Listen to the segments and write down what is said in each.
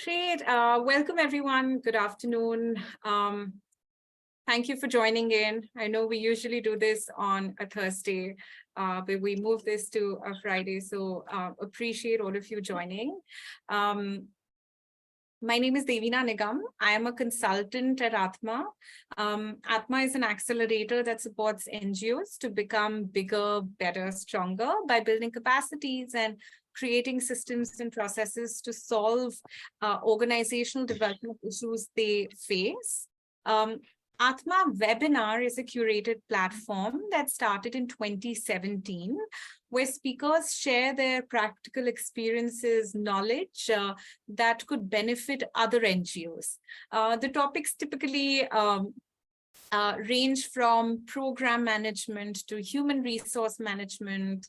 Great. Welcome, everyone. Good afternoon. Thank you for joining in. I know we usually do this on a Thursday, but we moved this to a Friday, so appreciate all of you joining. My name is Devina Nigam. I am a consultant at Atma. Atma is an accelerator that supports NGOs to become bigger, better, stronger by building capacities and creating systems and processes to solve organizational development issues they face. Atma Webinar is a curated platform that started in 2017, where speakers share their practical experiences, knowledge that could benefit other NGOs. The topics typically range from program management to human resource management,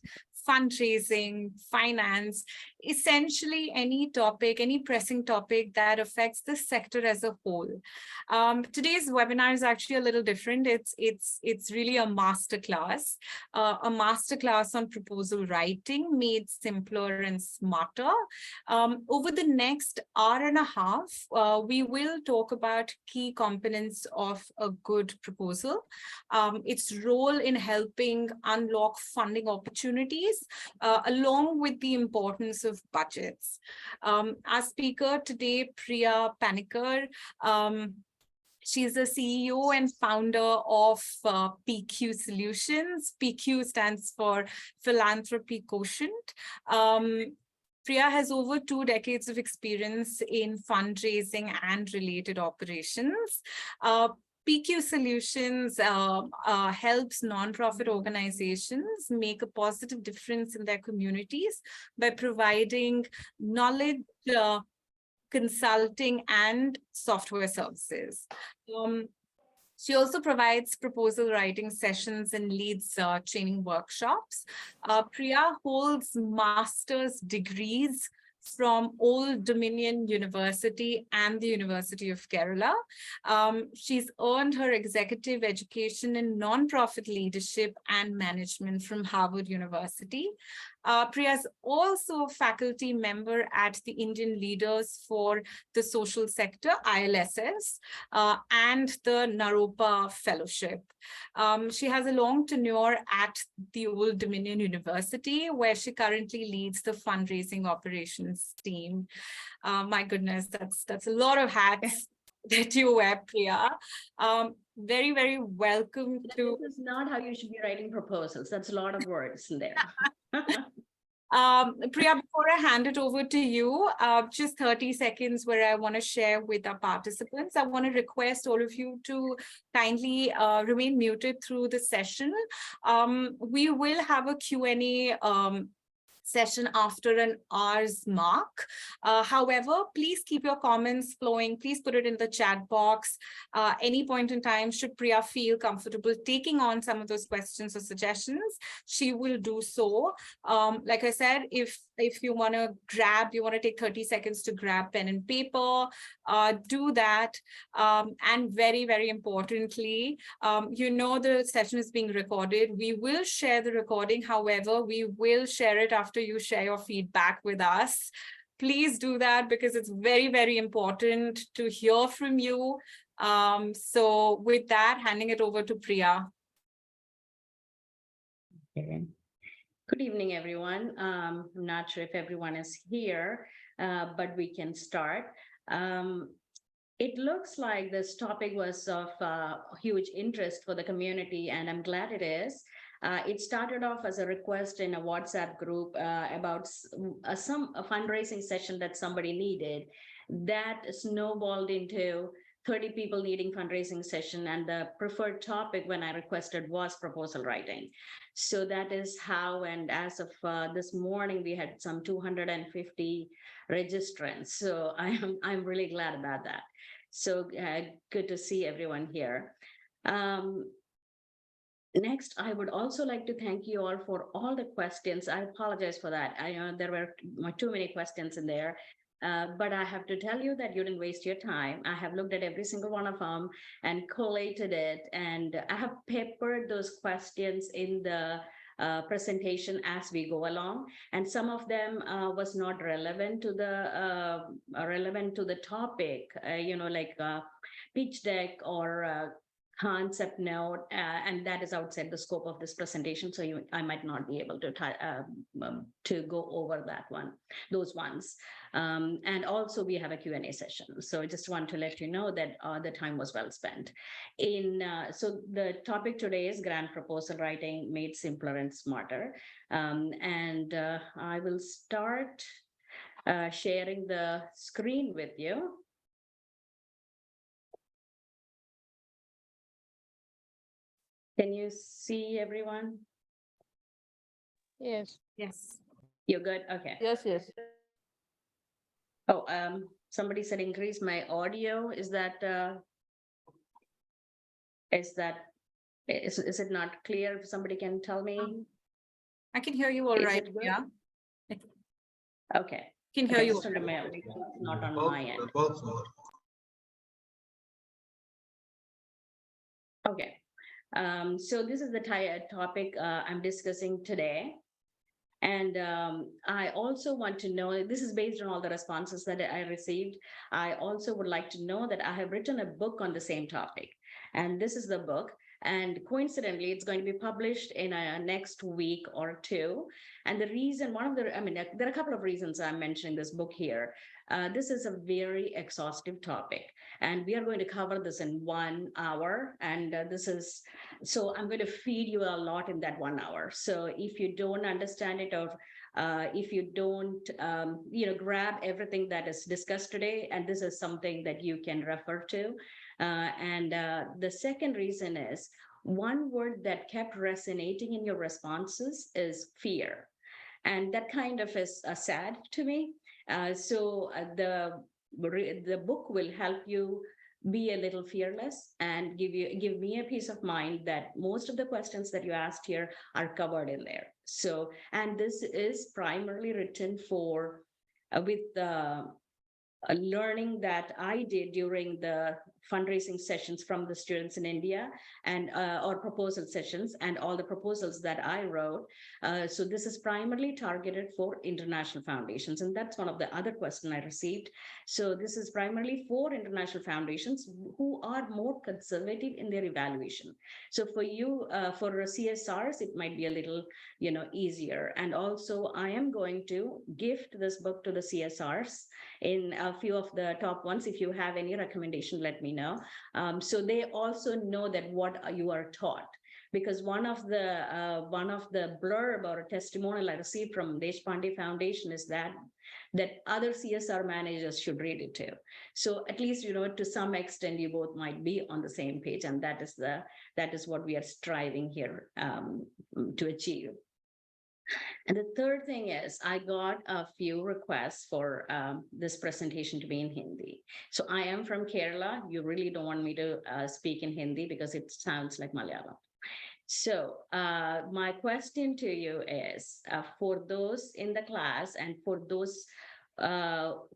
fundraising, finance, essentially any topic, any pressing topic that affects the sector as a whole. Today's webinar is actually a little different. It's really a masterclass on proposal writing made simpler and smarter. Over the next hour and a half, we will talk about key components of a good proposal, its role in helping unlock funding opportunities, along with the importance of budgets. Our speaker today, Priya Panikkar, she's the CEO and founder of PQ Solutions. PQ stands for Philanthropy Quotient. Priya has over 2 decades of experience in fundraising and related operations. PQ Solutions helps nonprofit organizations make a positive difference in their communities by providing knowledge, consulting, and software services. She also provides proposal writing sessions and leads training workshops. Priya holds master's degrees from Old Dominion University and the University of Kerala. She's earned her executive education in nonprofit leadership and management from Harvard University. Priya is also a faculty member at the Indian Leaders for the Social Sector, ILSS, and the Naropa Fellowship. She has a long tenure at the Old Dominion University, where she currently leads the fundraising operations team. My goodness, that's a lot of hats that you wear, Priya. Very, very welcome to... This is not how you should be writing proposals. That's a lot of words in there. Priya, before I hand it over to you, just 30 seconds where I want to share with our participants. I want to request all of you to kindly remain muted through the session. We will have a Q&A session after an hour's mark. However, please keep your comments flowing. Please put it in the chat box. Any point in time, should Priya feel comfortable taking on some of those questions or suggestions, she will do so. Like I said, if you want to take 30 seconds to grab pen and paper, do that. And very, very importantly, the session is being recorded. We will share the recording. However, we will share it after you share your feedback with us. Please do that because it's very, very important to hear from you. So with that, handing it over to Priya. Okay. Good evening, everyone. I'm not sure if everyone is here, but we can start. It looks like this topic was of huge interest for the community, and I'm glad it is. It started off as a request in a WhatsApp group about a fundraising session that somebody needed. That snowballed into 30 people needing fundraising session, and the preferred topic when I requested was proposal writing. So that is how, and as of this morning, we had some 250 registrants. So I'm really glad about that. So good to see everyone here. Next, I would also like to thank you all for all the questions. I apologize for that. I know there were too many questions in there. But I have to tell you that you didn't waste your time. I have looked at every single one of them and collated it, and I have papered those questions in the presentation as we go along, and some of them was not relevant to the topic, like pitch deck or concept note, and that is outside the scope of this presentation. So I might not be able to go over those ones. And also we have a Q&A session. So I just want to let you know that the time was well spent. So the topic today is grant proposal writing made simpler and smarter. And I will start sharing the screen with you. Can you see everyone? Yes. Yes. You're good? Okay. Yes. Oh, somebody said increase my audio. Is it not clear? If somebody can tell me. I can hear you all Is right. it good? Yeah. Okay. Can hear Okay, you. just want to make sure it's not on my end. Okay. So this is the topic I'm discussing today. And I also want to know, this is based on all the responses that I received. I also would like to know that I have written a book on the same topic. And this is the book. And coincidentally, it's going to be published in next week or two. And the reason, there are a couple of reasons I'm mentioning this book here. This is a very exhaustive topic. And we are going to cover this in 1 hour. And so I'm going to feed you a lot in that 1 hour. So if you don't understand it, or if you don't, grab everything that is discussed today, and this is something that you can refer to. And the second reason is, one word that kept resonating in your responses is fear. And that kind of is sad to me. So the book will help you be a little fearless and give me a peace of mind that most of the questions that you asked here are covered in there. So, and this is primarily written for with the learning that I did during the fundraising sessions from the students in India, and or proposal sessions, and all the proposals that I wrote. So this is primarily targeted for international foundations, and that's one of the other questions I received. So this is primarily for international foundations who are more conservative in their evaluation. So for you, for CSRs, it might be a little, easier. And also, I am going to gift this book to the CSRs in a few of the top ones. If you have any recommendation, let me know. So they also know that what you are taught. Because one of the blurb or testimonial I received from Deshpande Foundation is that other CSR managers should read it too. So at least, to some extent, you both might be on the same page, and that is what we are striving here to achieve. And the third thing is, I got a few requests for this presentation to be in Hindi. So I am from Kerala. You really don't want me to speak in Hindi because it sounds like Malayalam. So my question to you is, for those in the class and for those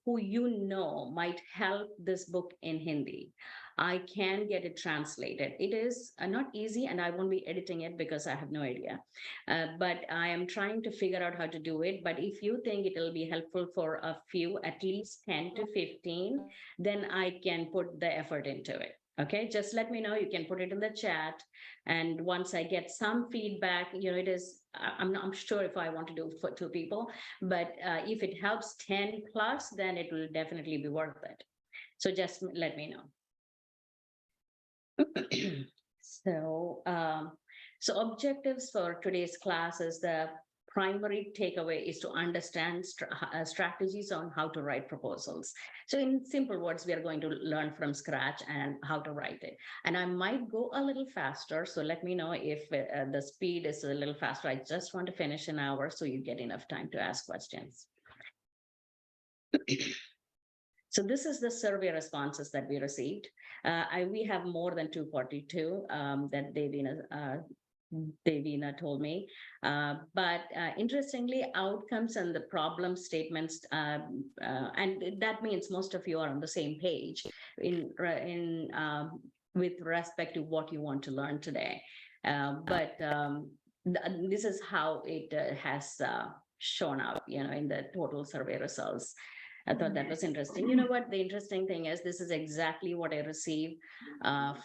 who might help this book in Hindi, I can get it translated. It is not easy, and I won't be editing it because I have no idea. But I am trying to figure out how to do it. But if you think it will be helpful for a few, at least 10 to 15, then I can put the effort into it. Okay, just let me know. You can put it in the chat. And once I get some feedback, it is, I'm sure if I want to do for 2 people, but if it helps 10 plus, then it will definitely be worth it. So just let me know. So objectives for today's class is, the primary takeaway is to understand strategies on how to write proposals. So in simple words, we are going to learn from scratch and how to write it. And I might go a little faster. So let me know if the speed is a little faster. I just want to finish an hour so you get enough time to ask questions. So this is the survey responses that we received. We have more than 242 that Devina told me. But interestingly, outcomes and the problem statements, and that means most of you are on the same page with respect to what you want to learn today. But this is how it has shown up, in the total survey results. I thought that was interesting. You know what? The interesting thing is, this is exactly what I receive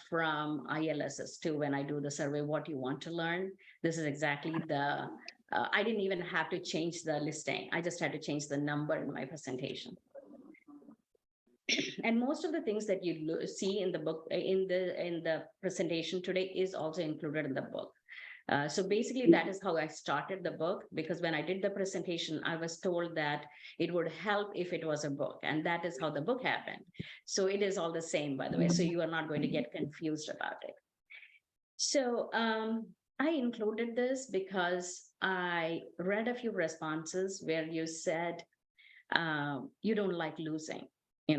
from ILSs too when I do the survey. What you want to learn? This is exactly the. I didn't even have to change the listing. I just had to change the number in my presentation. And most of the things that you see in the book, in the presentation today, is also included in the book. So basically, that is how I started the book, because when I did the presentation, I was told that it would help if it was a book, and that is how the book happened. So it is all the same, by the way, so you are not going to get confused about it. So I included this because I read a few responses where you said you don't like losing.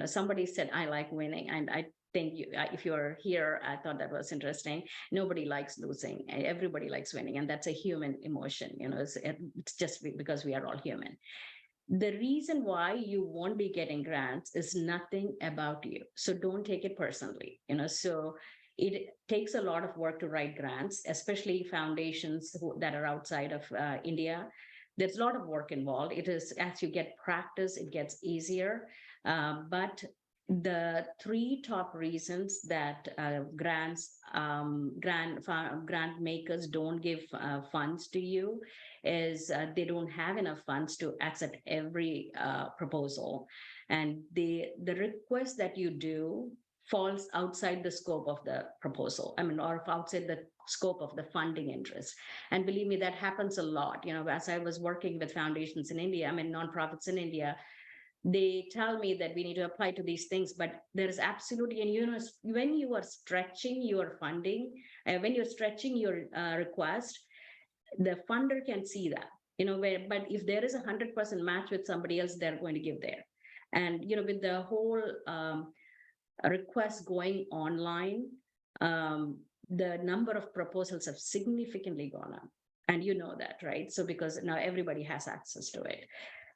Somebody said, I like winning, and I think if you're here, I thought that was interesting. Nobody likes losing. Everybody likes winning. And that's a human emotion. It's just because we are all human. The reason why you won't be getting grants is nothing about you. So don't take it personally. So it takes a lot of work to write grants, especially foundations that are outside of India. There's a lot of work involved. It is, as you get practice, it gets easier. But the three top reasons that grant makers don't give funds to you is they don't have enough funds to accept every proposal, and the request that you do falls outside the scope of the proposal. Or outside the scope of the funding interest. And believe me, that happens a lot. As I was working with foundations in India, nonprofits in India, they tell me that we need to apply to these things, but there is absolutely, and when you are stretching your funding, when you're stretching your request, the funder can see that, but if there is 100% match with somebody else, they're going to give there. And, with the whole requests going online, the number of proposals have significantly gone up. And you know that, right? So because now everybody has access to it.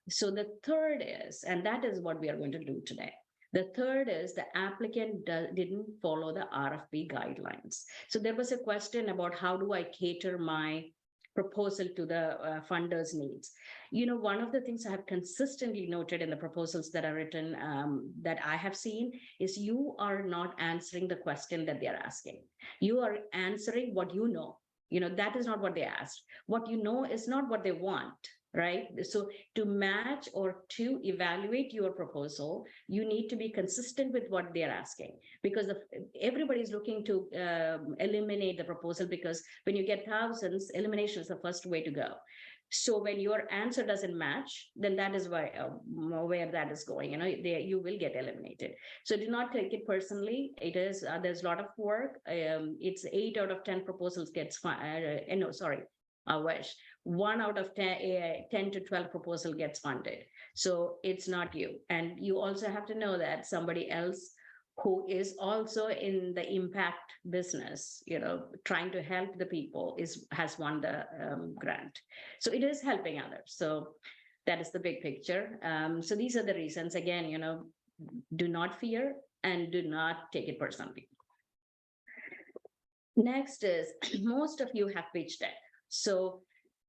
So the third is, and that is what we are going to do today. The third is the applicant didn't follow the RFP guidelines. So there was a question about how do I cater my proposal to the funders' needs. One of the things I have consistently noted in the proposals that are written that I have seen is you are not answering the question that they are asking. You are answering what you know. That is not what they asked. What you know is not what they want. Right? So to match or to evaluate your proposal, you need to be consistent with what they're asking, because everybody is looking to eliminate the proposal, because when you get thousands, elimination is the first way to go. So when your answer doesn't match, then that is why where that is going. You will get eliminated. So do not take it personally. It is there's a lot of work. It's 8 out of 10 proposals gets no, sorry. I wish 1 out of 10 to 12 proposal gets funded. So it's not you. And you also have to know that somebody else who is also in the impact business, trying to help the people has won the grant. So it is helping others. So that is the big picture. So these are the reasons. Again, do not fear and do not take it personally. Next is, most of you have pitch deck. So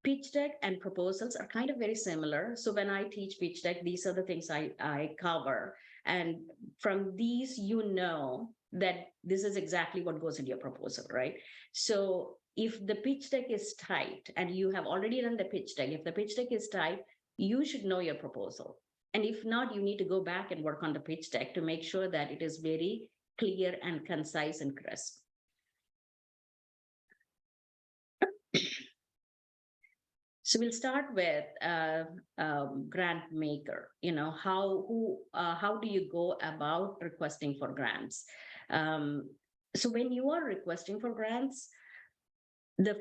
pitch deck and proposals are kind of very similar. So when I teach pitch deck, these are the things I cover. And from these, that this is exactly what goes into your proposal, right? So if the pitch deck is tight, and you have already done the pitch deck, if the pitch deck is tight, you should know your proposal. And if not, you need to go back and work on the pitch deck to make sure that it is very clear and concise and crisp. So we'll start with grant maker. How do you go about requesting for grants? So when you are requesting for grants, the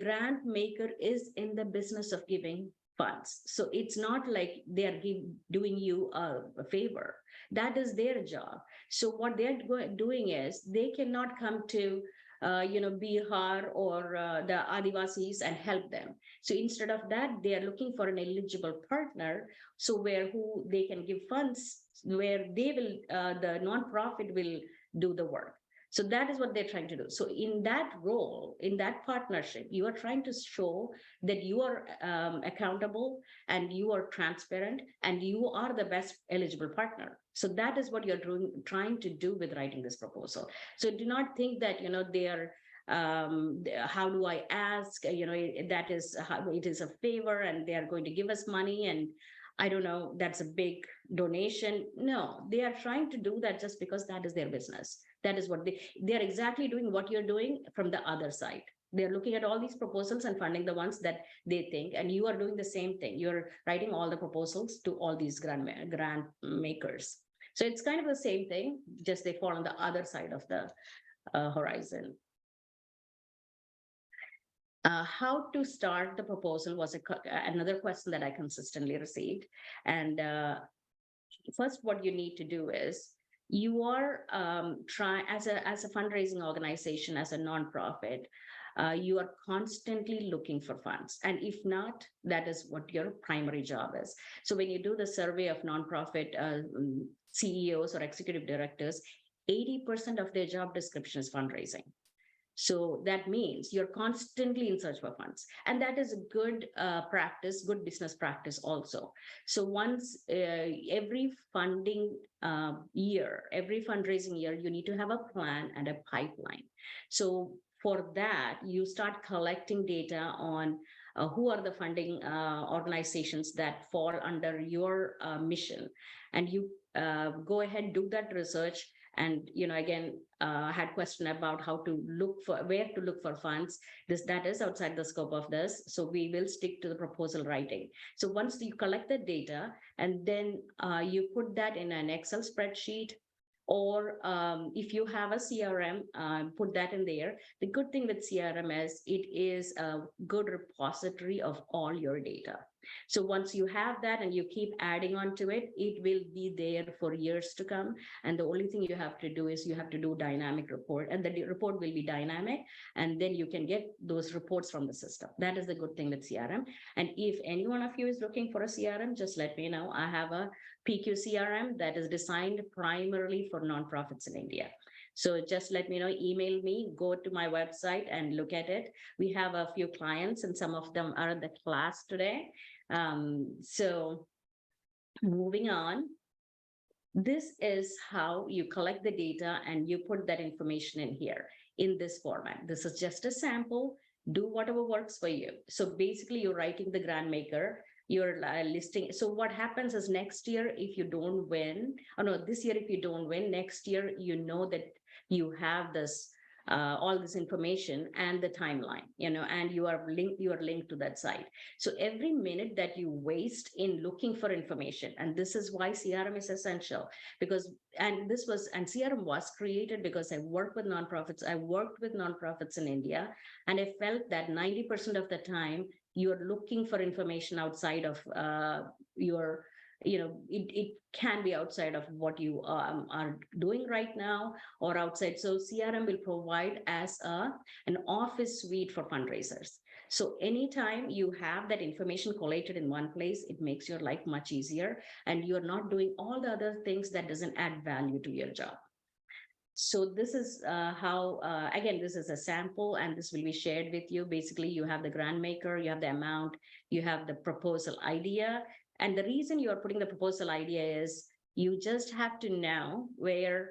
grant maker is in the business of giving funds. So it's not like they are doing you a favor. That is their job. So what they're doing is they cannot come to Bihar or the Adivasis and help them. So instead of that, they are looking for an eligible partner. So who they can give funds, where they will, the nonprofit will do the work. So that is what they're trying to do. So in that role, in that partnership, you are trying to show that you are accountable and you are transparent and you are the best eligible partner. So that is what you're trying to do with writing this proposal. So do not think that, they are, how do I ask, that is how it is a favor and they are going to give us money and I don't know, that's a big donation. No, they are trying to do that just because that is their business. That is what they're exactly doing what you're doing from the other side. They're looking at all these proposals and funding the ones that they think, and you are doing the same thing. You're writing all the proposals to all these grant makers. So it's kind of the same thing, just they fall on the other side of the horizon. How to start the proposal was another question that I consistently received. And first, what you need to do is you are as a fundraising organization, as a nonprofit, you are constantly looking for funds. And if not, that is what your primary job is. So when you do the survey of nonprofit CEOs or executive directors, 80% of their job description is fundraising. So that means you're constantly in search for funds. And that is a good practice, good business practice also. So once every funding year, every fundraising year, you need to have a plan and a pipeline. So for that, you start collecting data on who are the funding organizations that fall under your mission. And you go ahead, do that research. And again, had question about how to look for where to look for funds. That is outside the scope of this, so we will stick to the proposal writing. So once you collect the data and then you put that in an Excel spreadsheet, or if you have a CRM, put that in there. The good thing with CRM is it is a good repository of all your data. So once you have that and you keep adding on to it, it will be there for years to come. And the only thing you have to do is you have to do dynamic report, and the report will be dynamic, and then you can get those reports from the system. That is the good thing with CRM. And if any one of you is looking for a CRM, just let me know. I have a PQ CRM that is designed primarily for nonprofits in India. So just let me know, email me, go to my website and look at it. We have a few clients and some of them are in the class today. So moving on, this is how you collect the data and you put that information in here in this format. This is just a sample. Do whatever works for you. So basically you're writing the grant maker, you're listing. So what happens is next year, if you don't win, this year, if you don't win, next year, you know that you have this, all this information and the timeline, and you are linked to that site. So every minute that you waste in looking for information, and this is why CRM is essential, because, and CRM was created because I work with nonprofits. I worked with nonprofits in India, and I felt that 90% of the time you're looking for information outside of your, it can be outside of what you are doing right now or outside. So CRM will provide as an office suite for fundraisers. So anytime you have that information collated in one place, it makes your life much easier, and you're not doing all the other things that doesn't add value to your job. So this is how, again, this is a sample and this will be shared with you. Basically, you have the grant maker, you have the amount, you have the proposal idea. And the reason you are putting the proposal idea is you just have to know where,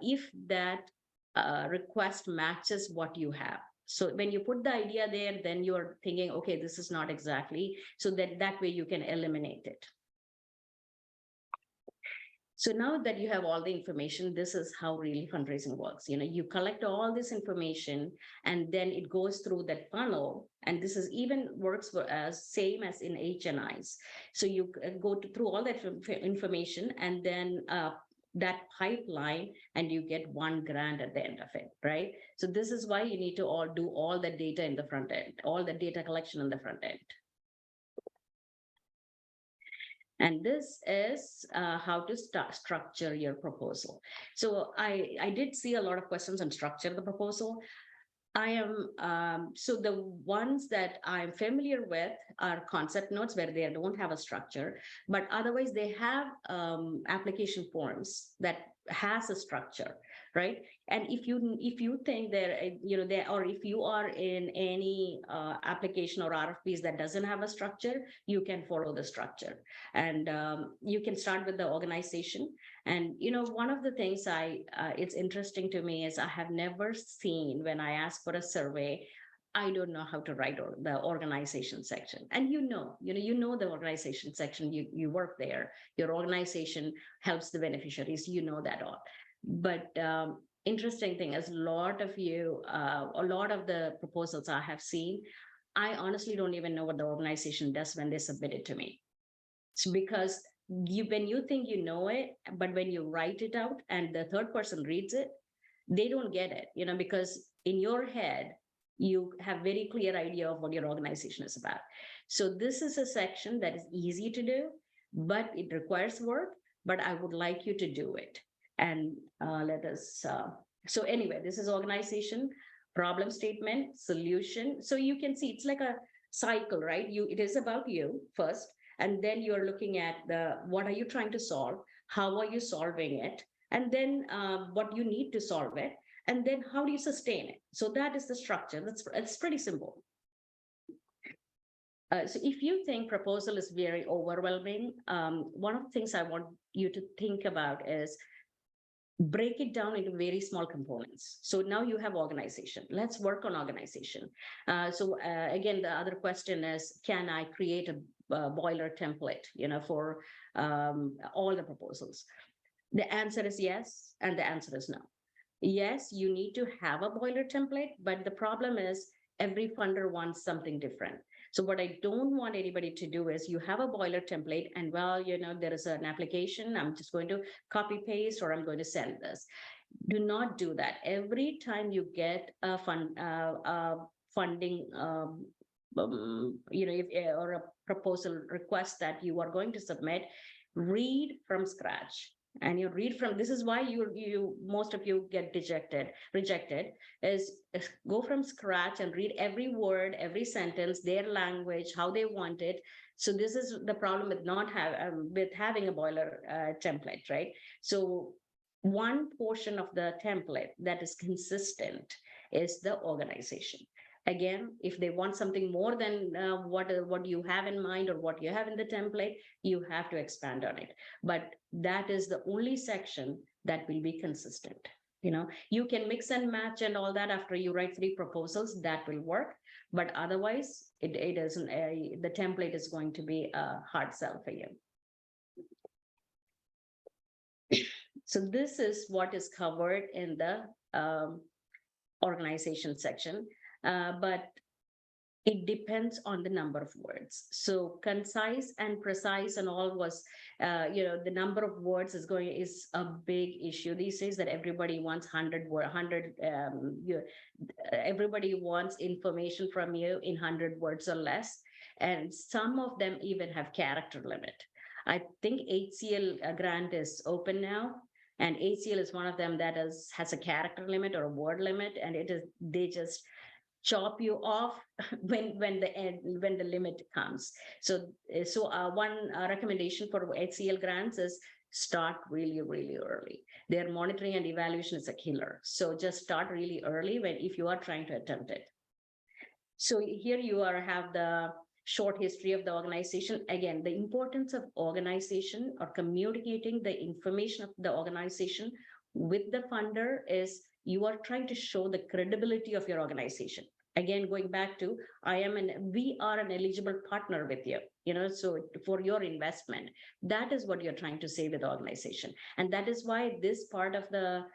if that request matches what you have. So when you put the idea there, then you're thinking, okay, this is not exactly, so that way you can eliminate it. So now that you have all the information, this is how really fundraising works. You collect all this information and then it goes through that funnel. And this is even works for same as in HNIs. So you go through all that information and then that pipeline, and you get one grant at the end of it, right? So this is why you need to do all the data in the front end, all the data collection on the front end. And this is how to structure your proposal. So I did see a lot of questions on structure the proposal. I am, so the ones that I'm familiar with are concept notes where they don't have a structure, but otherwise they have application forms that has a structure, right? And if you think there, or if you are in any application or RFPs that doesn't have a structure, you can follow the structure. And you can start with the organization. And one of the things it's interesting to me is I have never seen, when I ask for a survey, I don't know how to write the organization section. And you know the organization section, you work there, your organization helps the beneficiaries, that all. But interesting thing is, a lot of the proposals I have seen, I honestly don't even know what the organization does when they submit it to me. It's because when you think you know it, but when you write it out and the third person reads it, they don't get it, because in your head, you have very clear idea of what your organization is about. So this is a section that is easy to do, but it requires work, but I would like you to do it. And so anyway, this is organization, problem statement, solution. So you can see it's like a cycle, right? It is about you first, and then you're looking at what are you trying to solve? How are you solving it? And then what you need to solve it, and then how do you sustain it? So that is the structure. It's pretty simple. So if you think proposal is very overwhelming, one of the things I want you to think about is break it down into very small components. So now you have organization. Let's work on organization. So again, the other question is, can I create a boiler template, for all the proposals? The answer is yes, and the answer is no. Yes, you need to have a boiler template, but the problem is every funder wants something different. So what I don't want anybody to do is, you have a boiler template and, well, there is an application, I'm just going to copy paste, or I'm going to send this. Do not do that. Every time you get a funding, or a proposal request that you are going to submit, read from scratch. And you read from, this is why most of you get rejected, is go from scratch and read every word, every sentence, their language, how they want it. So this is the problem with having a boiler template, right? So one portion of the template that is consistent is the organization. Again, if they want something more than what you have in mind or what you have in the template, you have to expand on it. But that is the only section that will be consistent. You can mix and match and all that after you write 3 proposals, that will work. But otherwise, it isn't. The template is going to be a hard sell for you. So this is what is covered in the organization section. But it depends on the number of words. So concise and precise and all was, the number of words is a big issue these days, that everybody wants 100. Everybody wants information from you in 100 words or less. And some of them even have character limit. I think HCL grant is open now. And HCL is one of them that has a character limit or a word limit. And they just chop you off when the limit comes. So one recommendation for HCL grants is start really, really early. Their monitoring and evaluation is a killer. So just start really early if you are trying to attempt it. So here you have the short history of the organization. Again, the importance of organization or communicating the information of the organization with the funder is you are trying to show the credibility of your organization. Again, going back to, we are an eligible partner with you, so for your investment, that is what you're trying to say with the organization. And that is why this part of the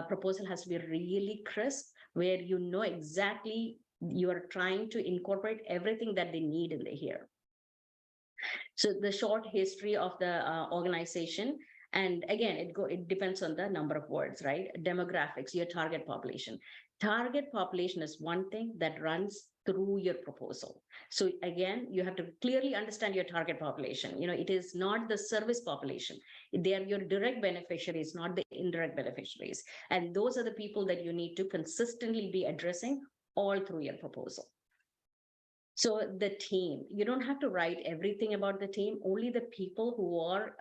proposal has to be really crisp, where exactly you are trying to incorporate everything that they need in here. So the short history of the organization. And again, it depends on the number of words, right? Demographics, your target population. Target population is one thing that runs through your proposal. So again, you have to clearly understand your target population. It is not the service population. They are your direct beneficiaries, not the indirect beneficiaries. And those are the people that you need to consistently be addressing all through your proposal. So the team, you don't have to write everything about the team, only the people who are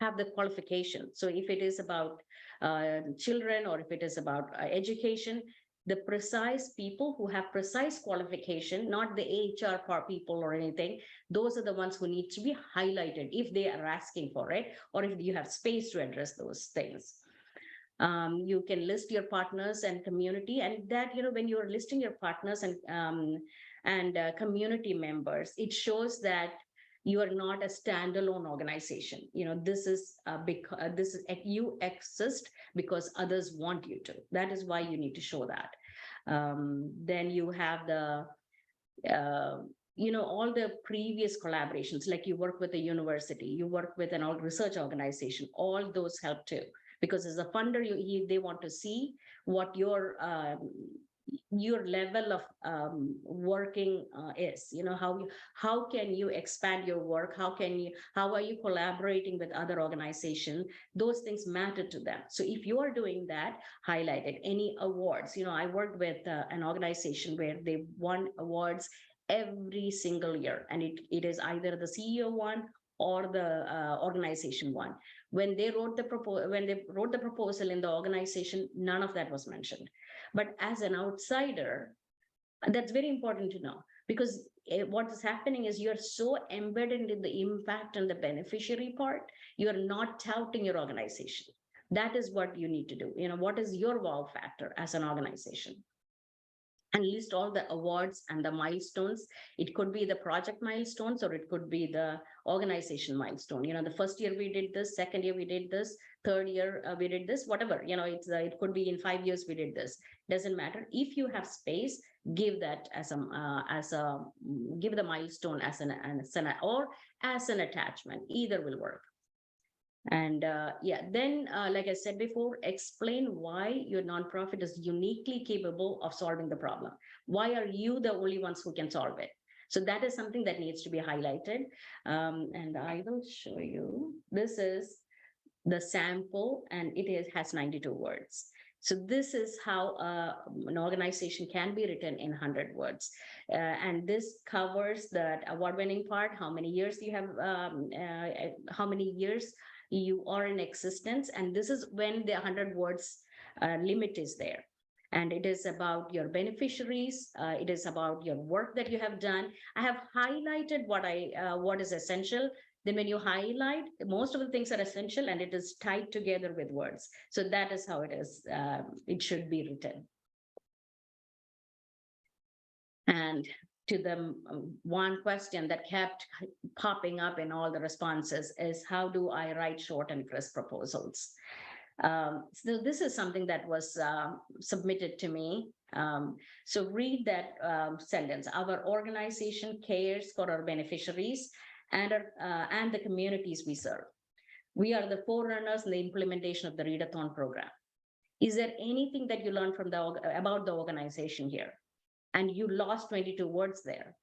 have the qualification. So if it is about children, or if it is about education, the precise people who have precise qualification, not the HR people or anything, those are the ones who need to be highlighted if they are asking for it, or if you have space to address those things. You can list your partners and community, and that, when you're listing your partners and community members, it shows that you are not a standalone organization. This is you exist because others want you to. That is why you need to show that. Then you have the all the previous collaborations, like you work with a university, you work with an research organization, all those help too, because as a funder, they want to see what your level of working is. How can you expand your work, how are you collaborating with other organizations? Those things matter to them. So if you are doing that, highlight it. Any awards, I worked with an organization where they won awards every single year, and it is either the CEO one or the organization one. When they wrote the proposal in the organization, none of that was mentioned. But as an outsider, that's very important to know, because what is happening is you're so embedded in the impact and the beneficiary part, you're not touting your organization. That is what you need to do. What is your wow factor as an organization? And list all the awards and the milestones. It could be the project milestones, or it could be the organization milestone. The first year we did this, second year we did this, third year we did this, whatever. It could be in 5 years we did this. Doesn't matter. If you have space, give that give the milestone as an or as an attachment. Either will work. And then, like I said before, explain why your nonprofit is uniquely capable of solving the problem. Why are you the only ones who can solve it? So that is something that needs to be highlighted. And I will show you. This is the sample, and it has 92 words. So this is how an organization can be written in 100 words. And this covers that award-winning part, how many years you have, how many years you are in existence. And this is when the 100 words limit is there. And it is about your beneficiaries. It is about your work that you have done. I have highlighted what is essential. Then when you highlight, most of the things are essential, and it is tied together with words. So that is how it is. It should be written. And to the one question that kept popping up in all the responses is, how do I write short and crisp proposals? So this is something that was submitted to me. So read that sentence. Our organization cares for our beneficiaries and the communities we serve. We are the forerunners in the implementation of the Readathon program. Is there anything that you learned from about the organization here? And you lost 22 words there.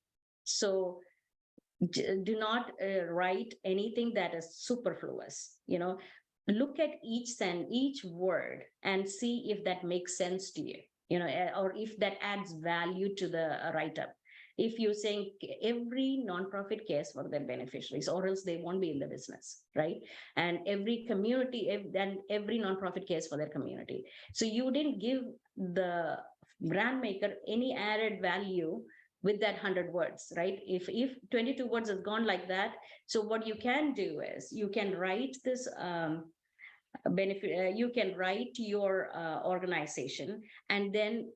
So do not write anything that is superfluous. Look at each word and see if that makes sense to you, or if that adds value to the write-up. If you're saying every nonprofit cares for their beneficiaries, or else they won't be in the business, right? And every community, every nonprofit cares for their community. So you didn't give the brand maker any added value with that 100 words, right? If 22 words has gone like that, so what you can do is you can write this benefit. You can write your organization, and then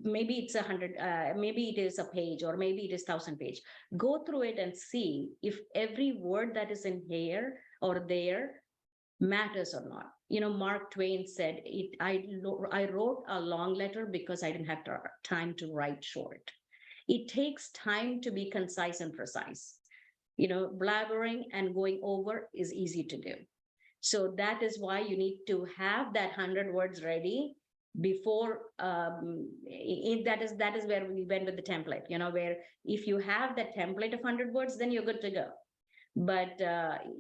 maybe it's 100, maybe it is a page, or maybe it is 1,000 page. Go through it and see if every word that is in here or there matters or not. Mark Twain said, I wrote a long letter because I didn't have time to write short. It takes time to be concise and precise. Blabbering and going over is easy to do. So that is why you need to have that 100 words ready before. That is where we went with the template. Where if you have that template of 100 words, then you're good to go. But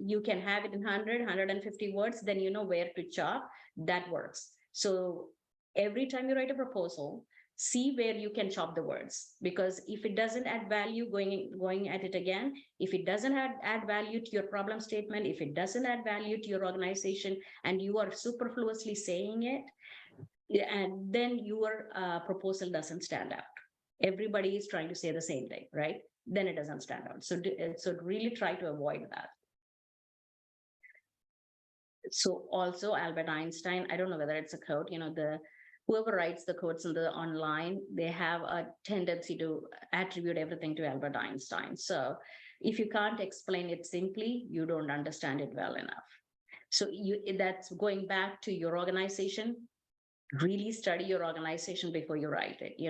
you can have it in 100, 150 words, then you know where to chop. That works. So every time you write a proposal, see where you can chop the words, because if it doesn't add value, going at it again. If it doesn't add value to your problem statement, if it doesn't add value to your organization, and you are superfluously saying it, and then your proposal doesn't stand out. Everybody is trying to say the same thing, right? Then it doesn't stand out. So really try to avoid that. So also Albert Einstein, I don't know whether it's a quote, whoever writes the quotes in the online, they have a tendency to attribute everything to Albert Einstein. So if you can't explain it simply, you don't understand it well enough. So that's going back to your organization. Really study your organization before you write it.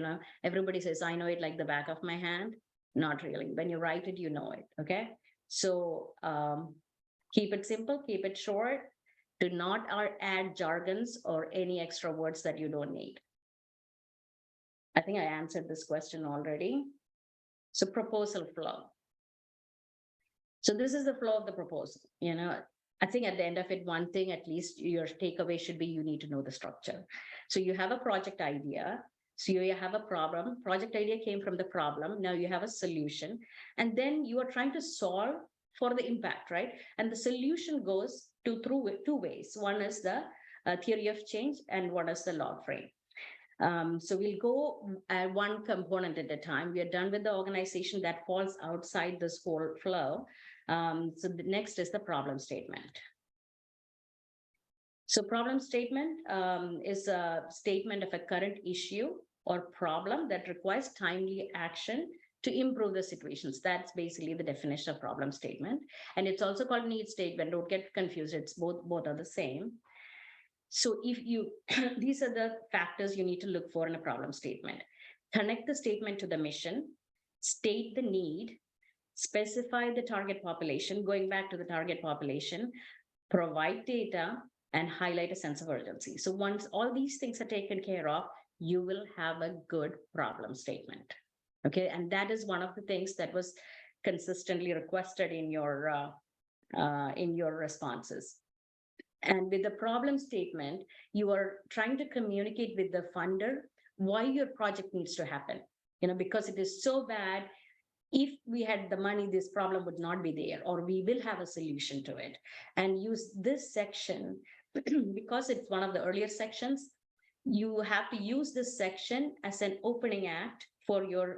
Everybody says, I know it like the back of my hand. Not really. When you write it, you know it. Okay. So keep it simple, keep it short. Do not add jargons or any extra words that you don't need. I think I answered this question already. So proposal flow. So this is the flow of the proposal. I think at the end of it, one thing, at least your takeaway should be, you need to know the structure. So you have a project idea. So you have a problem. Project idea came from the problem. Now you have a solution. And then you are trying to solve for the impact, right? And the solution goes through two ways. One is the theory of change, and one is the log frame. So we'll go one component at a time. We are done with the organization that falls outside this whole flow. So the next is the problem statement. So problem statement is a statement of a current issue or problem that requires timely action to improve the situations. That's basically the definition of problem statement. And it's also called need statement. Don't get confused. It's both are the same. So if you, these are the factors you need to look for in a problem statement. Connect the statement to the mission, state the need, specify the target population, going back to the target population, provide data, and highlight a sense of urgency. So once all these things are taken care of, you will have a good problem statement. Okay, and that is one of the things that was consistently requested in your responses. And with the problem statement, you are trying to communicate with the funder why your project needs to happen. Because it is so bad. If we had the money, this problem would not be there, or we will have a solution to it. And use this section because it's one of the earlier sections. You have to use this section as an opening act for your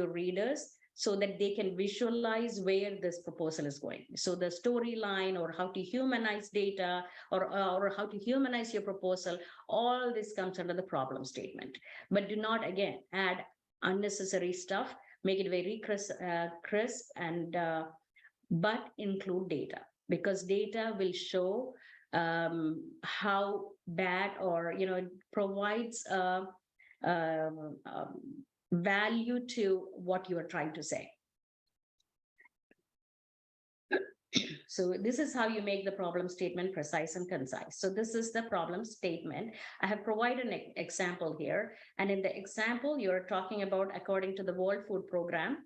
readers, so that they can visualize where this proposal is going. So the storyline, or how to humanize data, or how to humanize your proposal, all this comes under the problem statement. But do not, again, add unnecessary stuff. Make it very crisp, and but include data, because data will show how bad, or it provides value to what you are trying to say. So this is how you make the problem statement precise and concise. So this is the problem statement. I have provided an example here. And in the example, you're talking about, according to the World Food Program,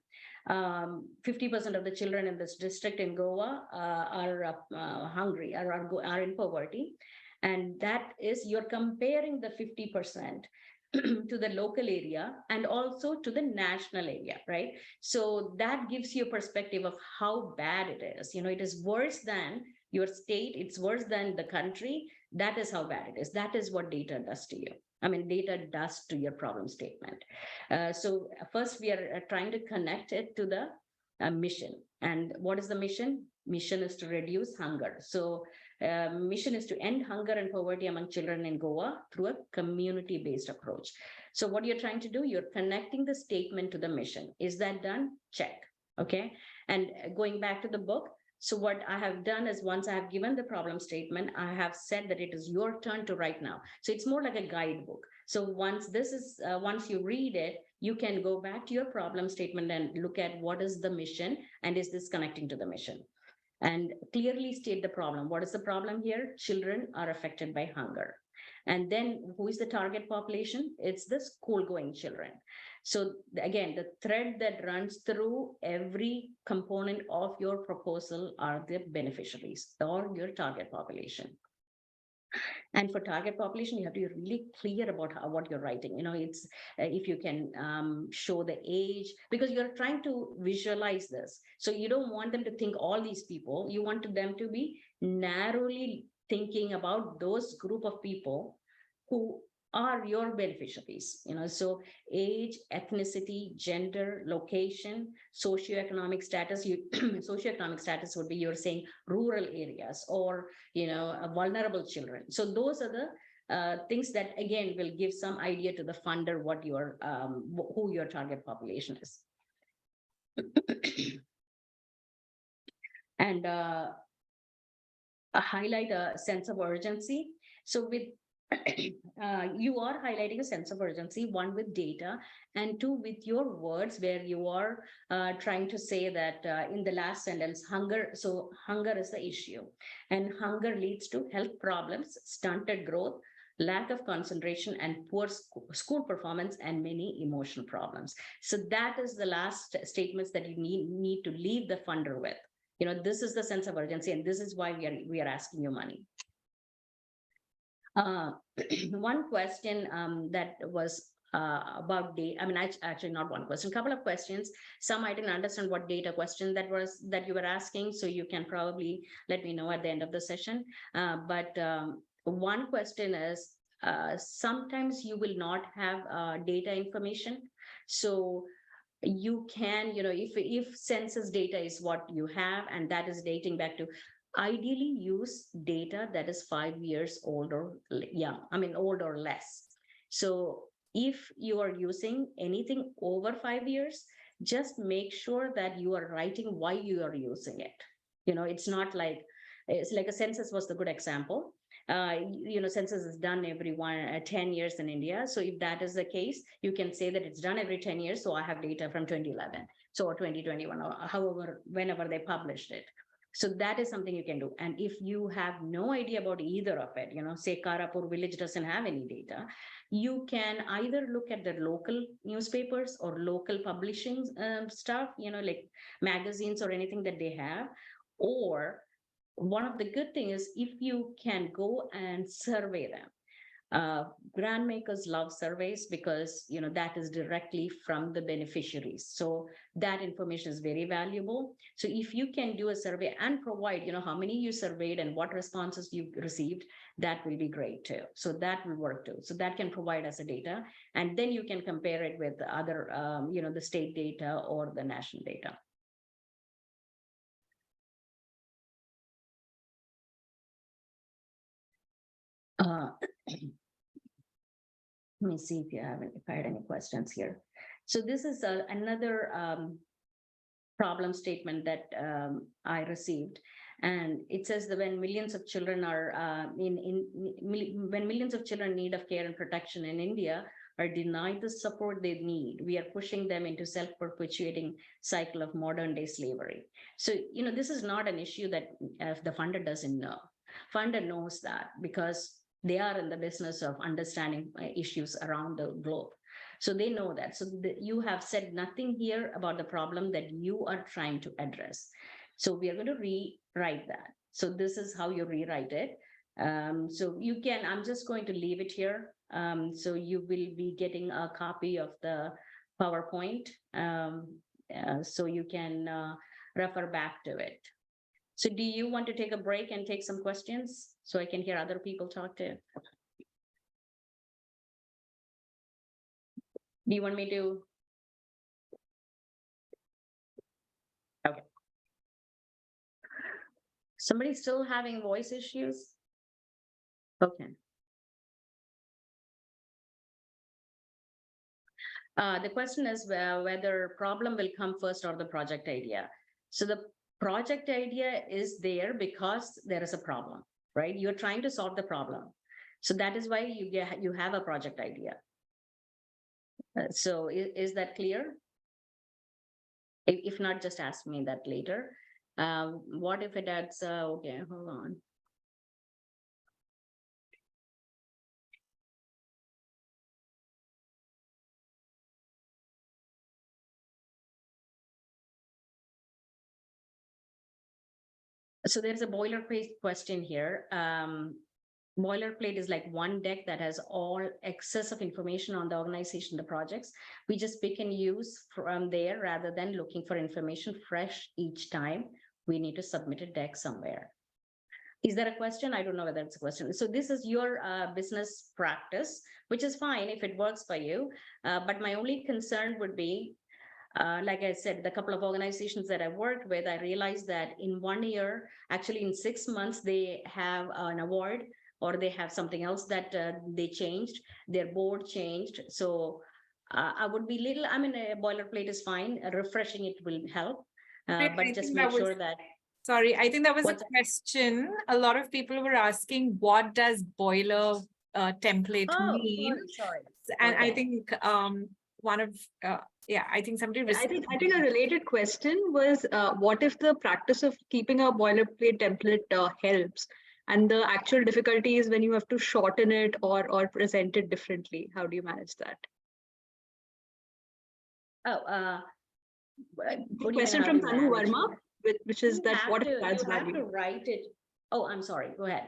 50% of the children in this district in Goa are hungry, are in poverty. And that is, you're comparing the 50% to the local area and also to the national area, right? So that gives you a perspective of how bad it is. It is worse than your state, it's worse than the country. That is how bad it is. That is what data does to you. Data does to your problem statement. So first, we are trying to connect it to the mission. And what is the mission? Mission is to reduce hunger. So mission is to end hunger and poverty among children in Goa through a community-based approach. So what you're trying to do, you're connecting the statement to the mission. Is that done? Check. Okay. And going back to the book, so what I have done is, once I have given the problem statement, I have said that it is your turn to write now. So it's more like a guidebook. So once you read it, you can go back to your problem statement and look at what is the mission, and is this connecting to the mission? And clearly state the problem. What is the problem here? Children are affected by hunger. And then who is the target population? It's the school-going children. So again, the thread that runs through every component of your proposal are the beneficiaries or your target population. And for target population, you have to be really clear about what you're writing. It's if you can show the age, because you're trying to visualize this. So you don't want them to think all these people. You want them to be narrowly thinking about those group of people who are your beneficiaries. So age, ethnicity, gender, location, socioeconomic status. Socioeconomic status would be, you're saying, rural areas, or vulnerable children. So those are the things that again will give some idea to the funder what your who your target population is. And highlight a sense of urgency. So with you are highlighting a sense of urgency, one with data, and two with your words, where you are trying to say that in the last sentence, hunger. So hunger is the issue, and hunger leads to health problems, stunted growth, lack of concentration, and poor school performance, and many emotional problems. So that is the last statements that you need to leave the funder with. This is the sense of urgency, and this is why we are asking you money. One question that was about data. I mean, actually not one question, couple of questions. Some I didn't understand what data question that you were asking, so you can probably let me know at the end of the session. But one question is, sometimes you will not have data information. So you can, if census data is what you have, and that is dating back to, ideally use data that is 5 years old or young, old or less. So if you are using anything over 5 years, just make sure that you are writing why you are using it. It's not like, it's like a census was the good example. Census is done every 10 years in India. So if that is the case, you can say that it's done every 10 years. So I have data from 2011, so 2021, or however, whenever they published it. So that is something you can do. And if you have no idea about either of it, say Karapur village doesn't have any data, you can either look at the local newspapers or local publishing stuff, like magazines or anything that they have. Or one of the good things is if you can go and survey them. Grant makers love surveys because that is directly from the beneficiaries. So that information is very valuable. So if you can do a survey and provide how many you surveyed and what responses you received, that will be great too. So that will work too. So that can provide us a data, and then you can compare it with the other the state data or the national data. Let me see if I had any questions here. So this is another problem statement that I received, and it says that when millions of children are when millions of children in need of care and protection in India are denied the support they need, we are pushing them into self-perpetuating cycle of modern day slavery. So this is not an issue that the funder doesn't know. Funder knows that because they are in the business of understanding issues around the globe. So they know that. So you have said nothing here about the problem that you are trying to address. So we are going to rewrite that. So this is how you rewrite it. So you can, I'm just going to leave it here. So you will be getting a copy of the PowerPoint. So you can refer back to it. So do you want to take a break and take some questions so I can hear other people talk to? Do you want me to? Okay. Somebody still having voice issues? Okay. The question is whether problem will come first or the project idea. So the project idea is there because there is a problem, right? You're trying to solve the problem. So that is why you have a project idea. So is that clear? If not, just ask me that later. What if it adds, okay, hold on. So there's a boilerplate question here. boilerplate is like one deck that has all excess of information on the organization, the projects. We just pick and use from there rather than looking for information fresh each time we need to submit a deck somewhere. Is there a question? I don't know whether it's a question. So this is your business practice, which is fine if it works for you. But my only concern would be, like I said, the couple of organizations that I worked with, I realized that in 1 year, actually in 6 months, they have an award or they have something else that they changed, their board changed. So I would be little, I mean, a boilerplate is fine, refreshing it will help, I but just think make that was, sure that. sorry, I think that was a What's that? question. A lot of people were asking, what does boiler template mean? Sorry. And I Okay. think one of, yeah, I think somebody I think a related question was, what if the practice of keeping a boilerplate template helps, and the actual difficulty is when you have to shorten it or present it differently? How do you manage that? Question from Tanu Verma, which is that what if it adds value? You have to write it. Oh, I'm sorry. Go ahead.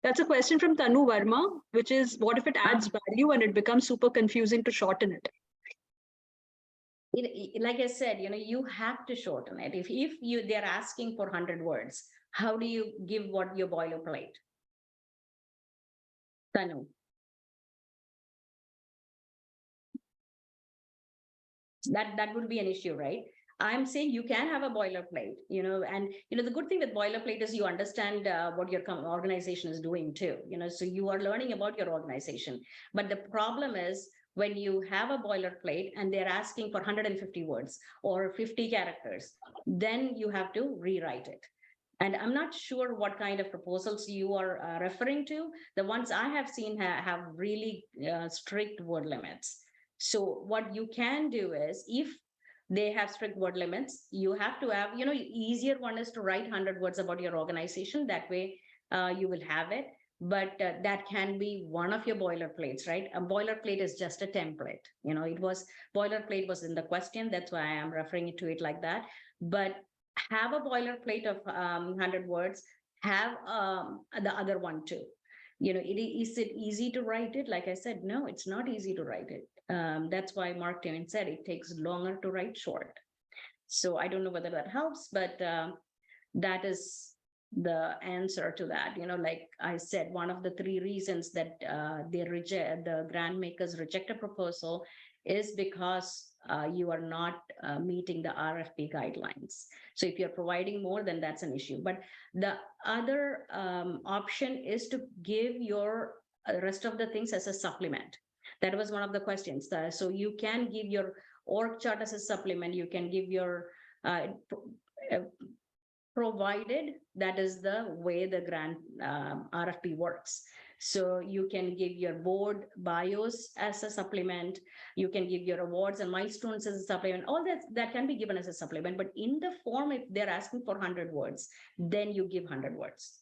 That's a question from Tanu Verma, which is what if it adds value and it becomes super confusing to shorten it? Like I said, you have to shorten it. If they're asking for 100 words, how do you give what your boilerplate? Tanu. That would be an issue, right? I'm saying you can have a boilerplate, and the good thing with boilerplate is you understand what your organization is doing too, so you are learning about your organization. But the problem is when you have a boilerplate and they're asking for 150 words or 50 characters, then you have to rewrite it. And I'm not sure what kind of proposals you are referring to. The ones I have seen have really strict word limits. So what you can do is, if they have strict word limits, you have to have, easier one is to write 100 words about your organization. That way you will have it. But that can be one of your boilerplates, right? A boilerplate is just a template. Boilerplate was in the question. That's why I am referring to it like that. But have a boilerplate of 100 words, have the other one too. Is it easy to write it? Like I said, no, it's not easy to write it. That's why Mark Twain said it takes longer to write short. So I don't know whether that helps, but that is the answer to that. Like I said, one of the 3 reasons that the grant makers reject a proposal is because you are not meeting the RFP guidelines. So if you're providing more, then that's an issue. But the other option is to give your rest of the things as a supplement. That was one of the questions. So you can give your org chart as a supplement. You can give your provided that is the way the grant RFP works. So you can give your board bios as a supplement. You can give your awards and milestones as a supplement. All that can be given as a supplement. But in the form, if they're asking for 100 words, then you give 100 words.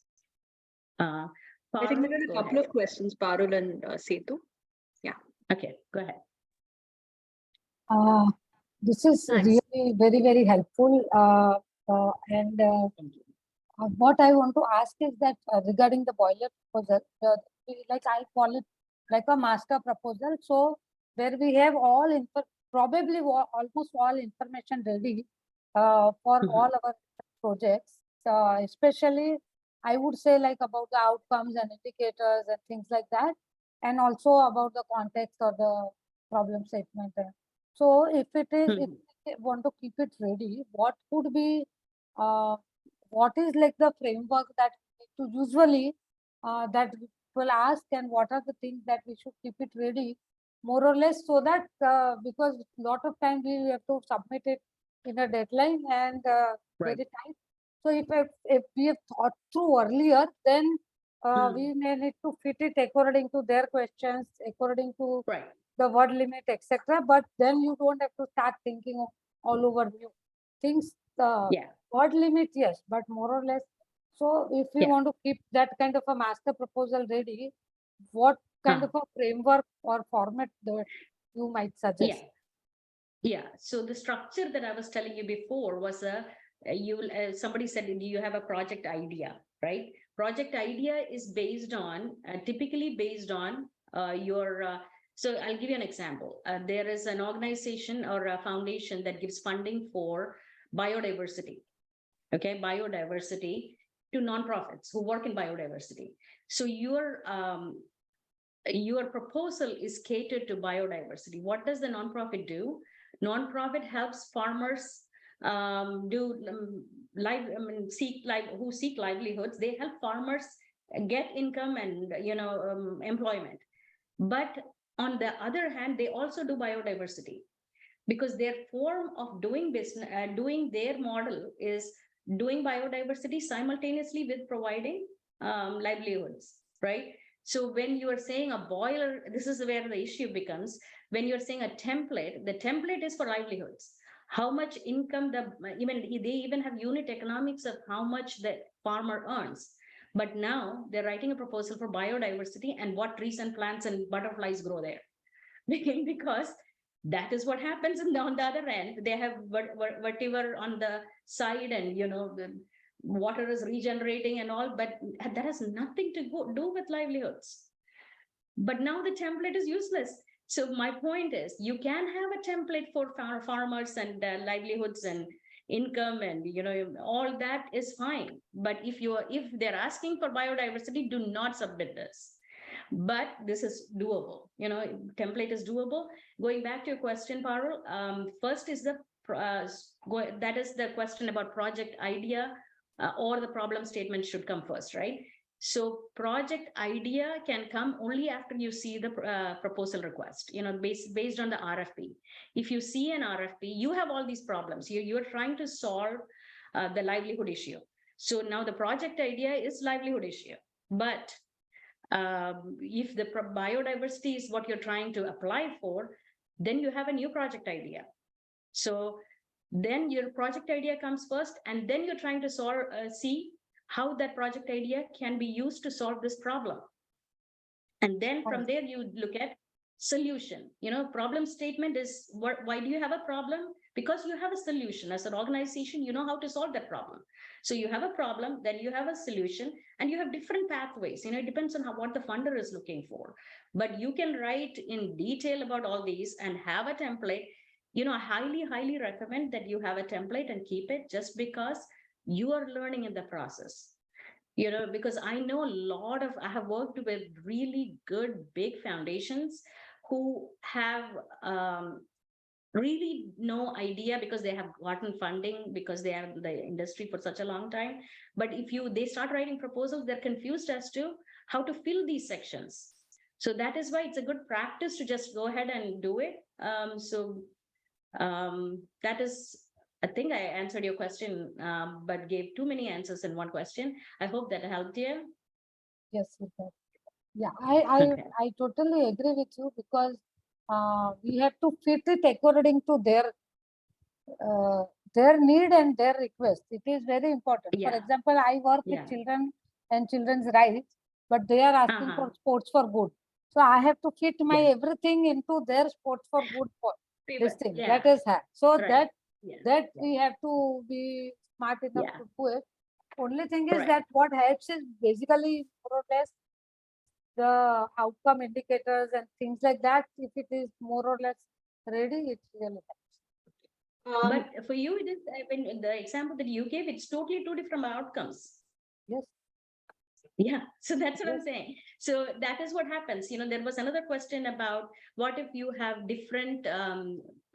Parul, I think there are a couple of questions, Parul and Setu. Yeah. Okay, go ahead. This is really very, very helpful. What I want to ask is that regarding the boiler proposal, like I'll call it like a master proposal. So where we have probably almost all information ready for all our projects, especially I would say like about the outcomes and indicators and things like that, and also about the context or the problem statement. So if it is, if we want to keep it ready, what could be, what is like the framework that to usually that people ask, and what are the things that we should keep it ready, more or less, so that because a lot of time we have to submit it in a deadline and very tight. So if we have thought through earlier, then we may need to fit it according to their questions, according to the word limit, etc. But then you don't have to start thinking of all over new things. Word limit, yes, but more or less. So if we want to keep that kind of a master proposal ready, what kind of a framework or format that you might suggest? So the structure that I was telling you before was somebody said, do you have a project idea, right? Project idea is based on, typically based on your, so I'll give you an example. There is an organization or a foundation that gives funding for biodiversity, okay, biodiversity to nonprofits who work in biodiversity. So your proposal is catered to biodiversity. What does the nonprofit do? Nonprofit helps farmers who seek livelihoods. They help farmers get income and employment. But on the other hand, they also do biodiversity, because their form of doing business, doing their model is doing biodiversity simultaneously with providing livelihoods, right? So when you are saying a boiler, this is where the issue becomes. When you're saying a template, the template is for livelihoods. How much income they even have unit economics of how much the farmer earns. But now they're writing a proposal for biodiversity and what trees and plants and butterflies grow there. Because that is what happens on the other end. They have whatever on the side, and the water is regenerating and all, but that has nothing to do with livelihoods. But now the template is useless. So my point is, you can have a template for farmers and livelihoods and income, and all that is fine. But if they're asking for biodiversity, do not submit this. But this is doable. Template is doable. Going back to your question, Parul, first is that is the question about project idea, or the problem statement should come first, right? So project idea can come only after you see the proposal request, based on the RFP. If you see an RFP, you have all these problems. You're trying to solve the livelihood issue. So now the project idea is livelihood issue. But if the biodiversity is what you're trying to apply for, then you have a new project idea. So then your project idea comes first, and then you're trying to see how that project idea can be used to solve this problem. And then from there, you look at solution. Problem statement is why do you have a problem? Because you have a solution. As an organization, you know how to solve that problem. So you have a problem, then you have a solution, and you have different pathways. It depends on what the funder is looking for. But you can write in detail about all these and have a template. I highly recommend that you have a template and keep it, just because you are learning in the process. Because I know I have worked with really good big foundations who have really no idea, because they have gotten funding, because they are in the industry for such a long time. But if they start writing proposals, they're confused as to how to fill these sections. So that is why it's a good practice to just go ahead and do it. That is, I think I answered your question, but gave too many answers in one question. I hope that helped you. Yes, it does. Yeah, I totally agree with you, because we have to fit it according to their need and their request. It is very important. Yeah. For example, I work with children and children's rights, but they are asking for sports for good. So I have to fit my everything into their sports for good this thing. That is how. So that we have to be smart enough to do it. Only thing is that what helps is basically more or less the outcome indicators and things like that. If it is more or less ready, it really helps. But for you, it is, the example that you gave, it's totally two different outcomes. Yes. Yeah, so that's what I'm saying. So that is what happens. There was another question about what if you have different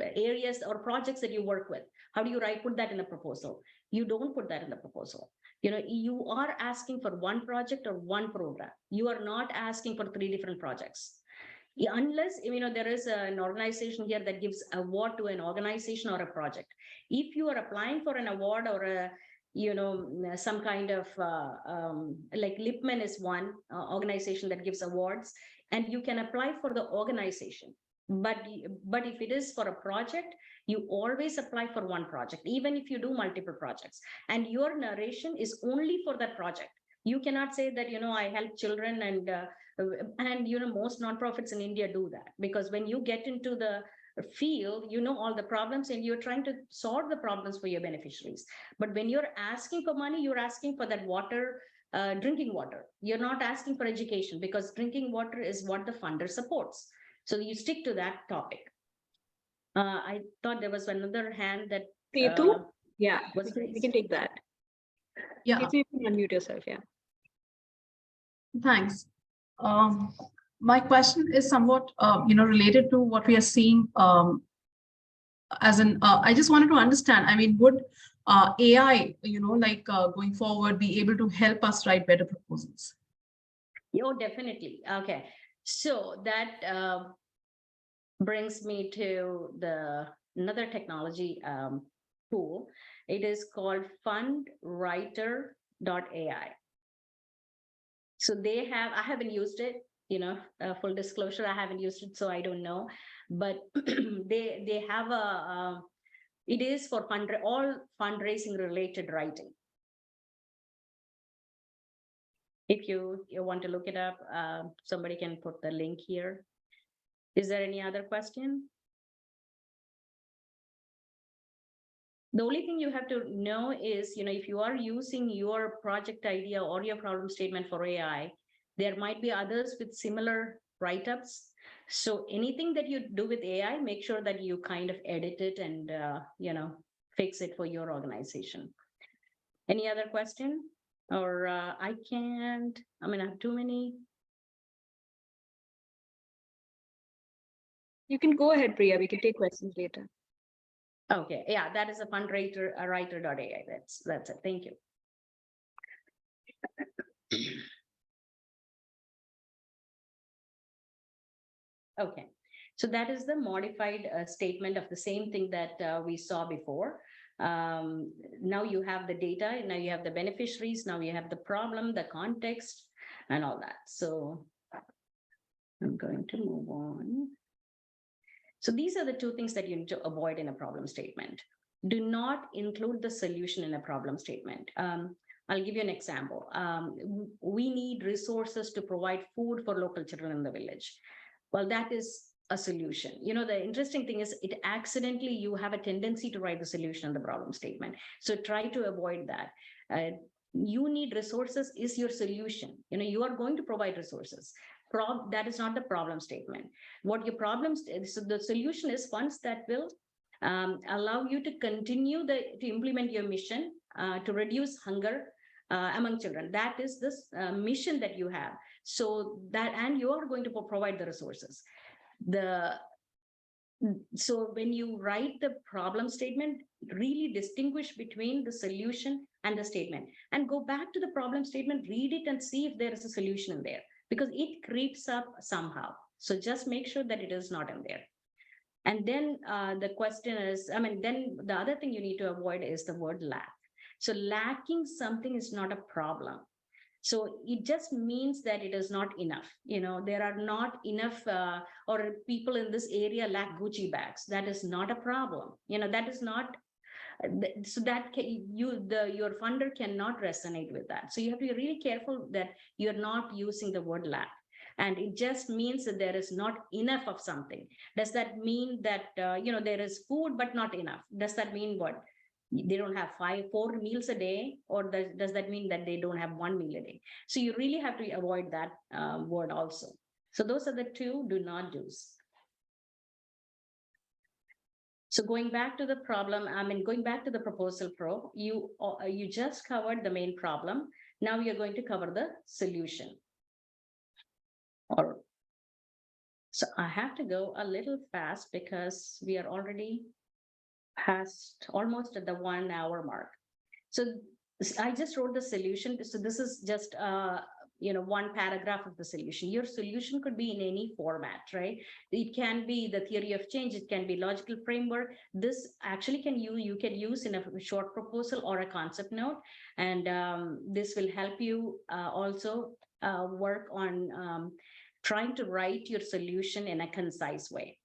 areas or projects that you work with? How do you put that in a proposal? You don't put that in the proposal. You are asking for one project or one program. You are not asking for 3 different projects. Unless there is an organization here that gives award to an organization or a project. If you are applying for an award or a some kind of like Lipman is one organization that gives awards, and you can apply for the organization. But if it is for a project, you always apply for one project, even if you do multiple projects, and your narration is only for that project. You cannot say that I help children, and most nonprofits in India do that, because when you get into the field, all the problems, and you're trying to solve the problems for your beneficiaries. But when you're asking for money, you're asking for that water drinking water. You're not asking for education because drinking water is what the funder supports. So you stick to that topic. I thought there was another hand that Setu? Yeah, was we can take that. Yeah, Setu, you can unmute yourself, yeah. thanks. My question is somewhat, related to what we are seeing. I just wanted to understand. I mean, would AI, going forward, be able to help us write better proposals? Oh, definitely. Okay. So that brings me to another technology tool. It is called FundWriter AI. So I haven't used it, full disclosure, I haven't used it, so I don't know. But they have it is for all fundraising related writing. If you want to look it up, somebody can put the link here. Is there any other question? The only thing you have to know is, if you are using your project idea or your problem statement for AI, there might be others with similar write-ups. So anything that you do with AI, make sure that you kind of edit it and, fix it for your organization. Any other question? Or I have too many. You can go ahead, Priya. We can take questions later. Okay, yeah, that is a FundWriter.ai. That's it. Thank you. Okay, so that is the modified statement of the same thing that we saw before. Now you have the data, now you have the beneficiaries, now you have the problem, the context, and all that. So I'm going to move on. So these are the two things that you need to avoid in a problem statement. Do not include the solution in a problem statement. I'll give you an example. We need resources to provide food for local children in the village. Well, that is a solution. The interesting thing is you have a tendency to write the solution in the problem statement. So try to avoid that. You need resources is your solution. You are going to provide resources. That is not the problem statement. What your so the solution is funds that will allow you to continue to implement your mission to reduce hunger among children. That is this mission that you have. So and you are going to provide the resources. So when you write the problem statement, really distinguish between the solution and the statement, and go back to the problem statement, read it and see if there is a solution in there, because it creeps up somehow. So just make sure that it is not in there. And then the question is, then the other thing you need to avoid is the word lack. So lacking something is not a problem. So it just means that it is not enough. There are not enough, or people in this area lack Gucci bags. That is not a problem. That is not, so that your funder cannot resonate with that. So you have to be really careful that you're not using the word lack. And it just means that there is not enough of something. Does that mean that, there is food, but not enough? Does that mean what? They don't have 4 meals a day, or does that mean that they don't have 1 meal a day? So you really have to avoid that word also. So those are the two do not do's. So going back to the problem, going back to the proposal pro, you just covered the main problem. Now you're going to cover the solution. So I have to go a little fast because we are already past almost at the 1 hour mark. So I just wrote the solution. So this is just one paragraph of the solution. Your solution could be in any format, right? It can be the theory of change, it can be logical framework. This actually you can use in a short proposal or a concept note, and this will help you also work on trying to write your solution in a concise way.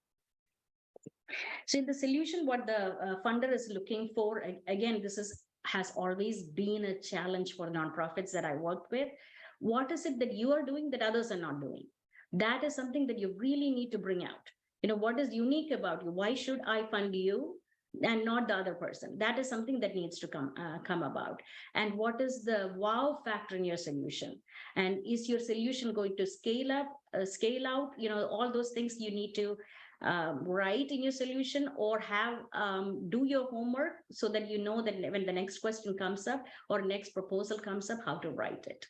So in the solution, what the funder is looking for, again, this has always been a challenge for nonprofits that I worked with. What is it that you are doing that others are not doing? That is something that you really need to bring out. What is unique about you? Why should I fund you? and not the other person. That is something that needs to come about. And what is the wow factor in your solution? And is your solution going to scale up, scale out? All those things you need to write in your solution, or have do your homework so that you know that when the next question comes up or next proposal comes up, how to write it.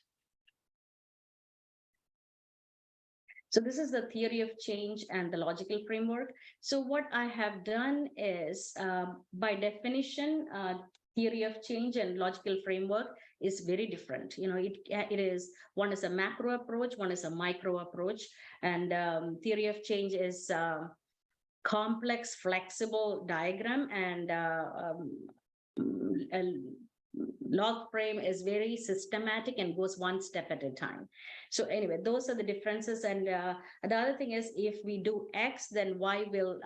So this is the theory of change and the logical framework. So what I have done is, by definition, theory of change and logical framework is very different. It is, one is a macro approach, one is a micro approach, and theory of change is complex, flexible diagram, and log frame is very systematic and goes one step at a time. So anyway, those are the differences. And the other thing is, if we do X, then Y will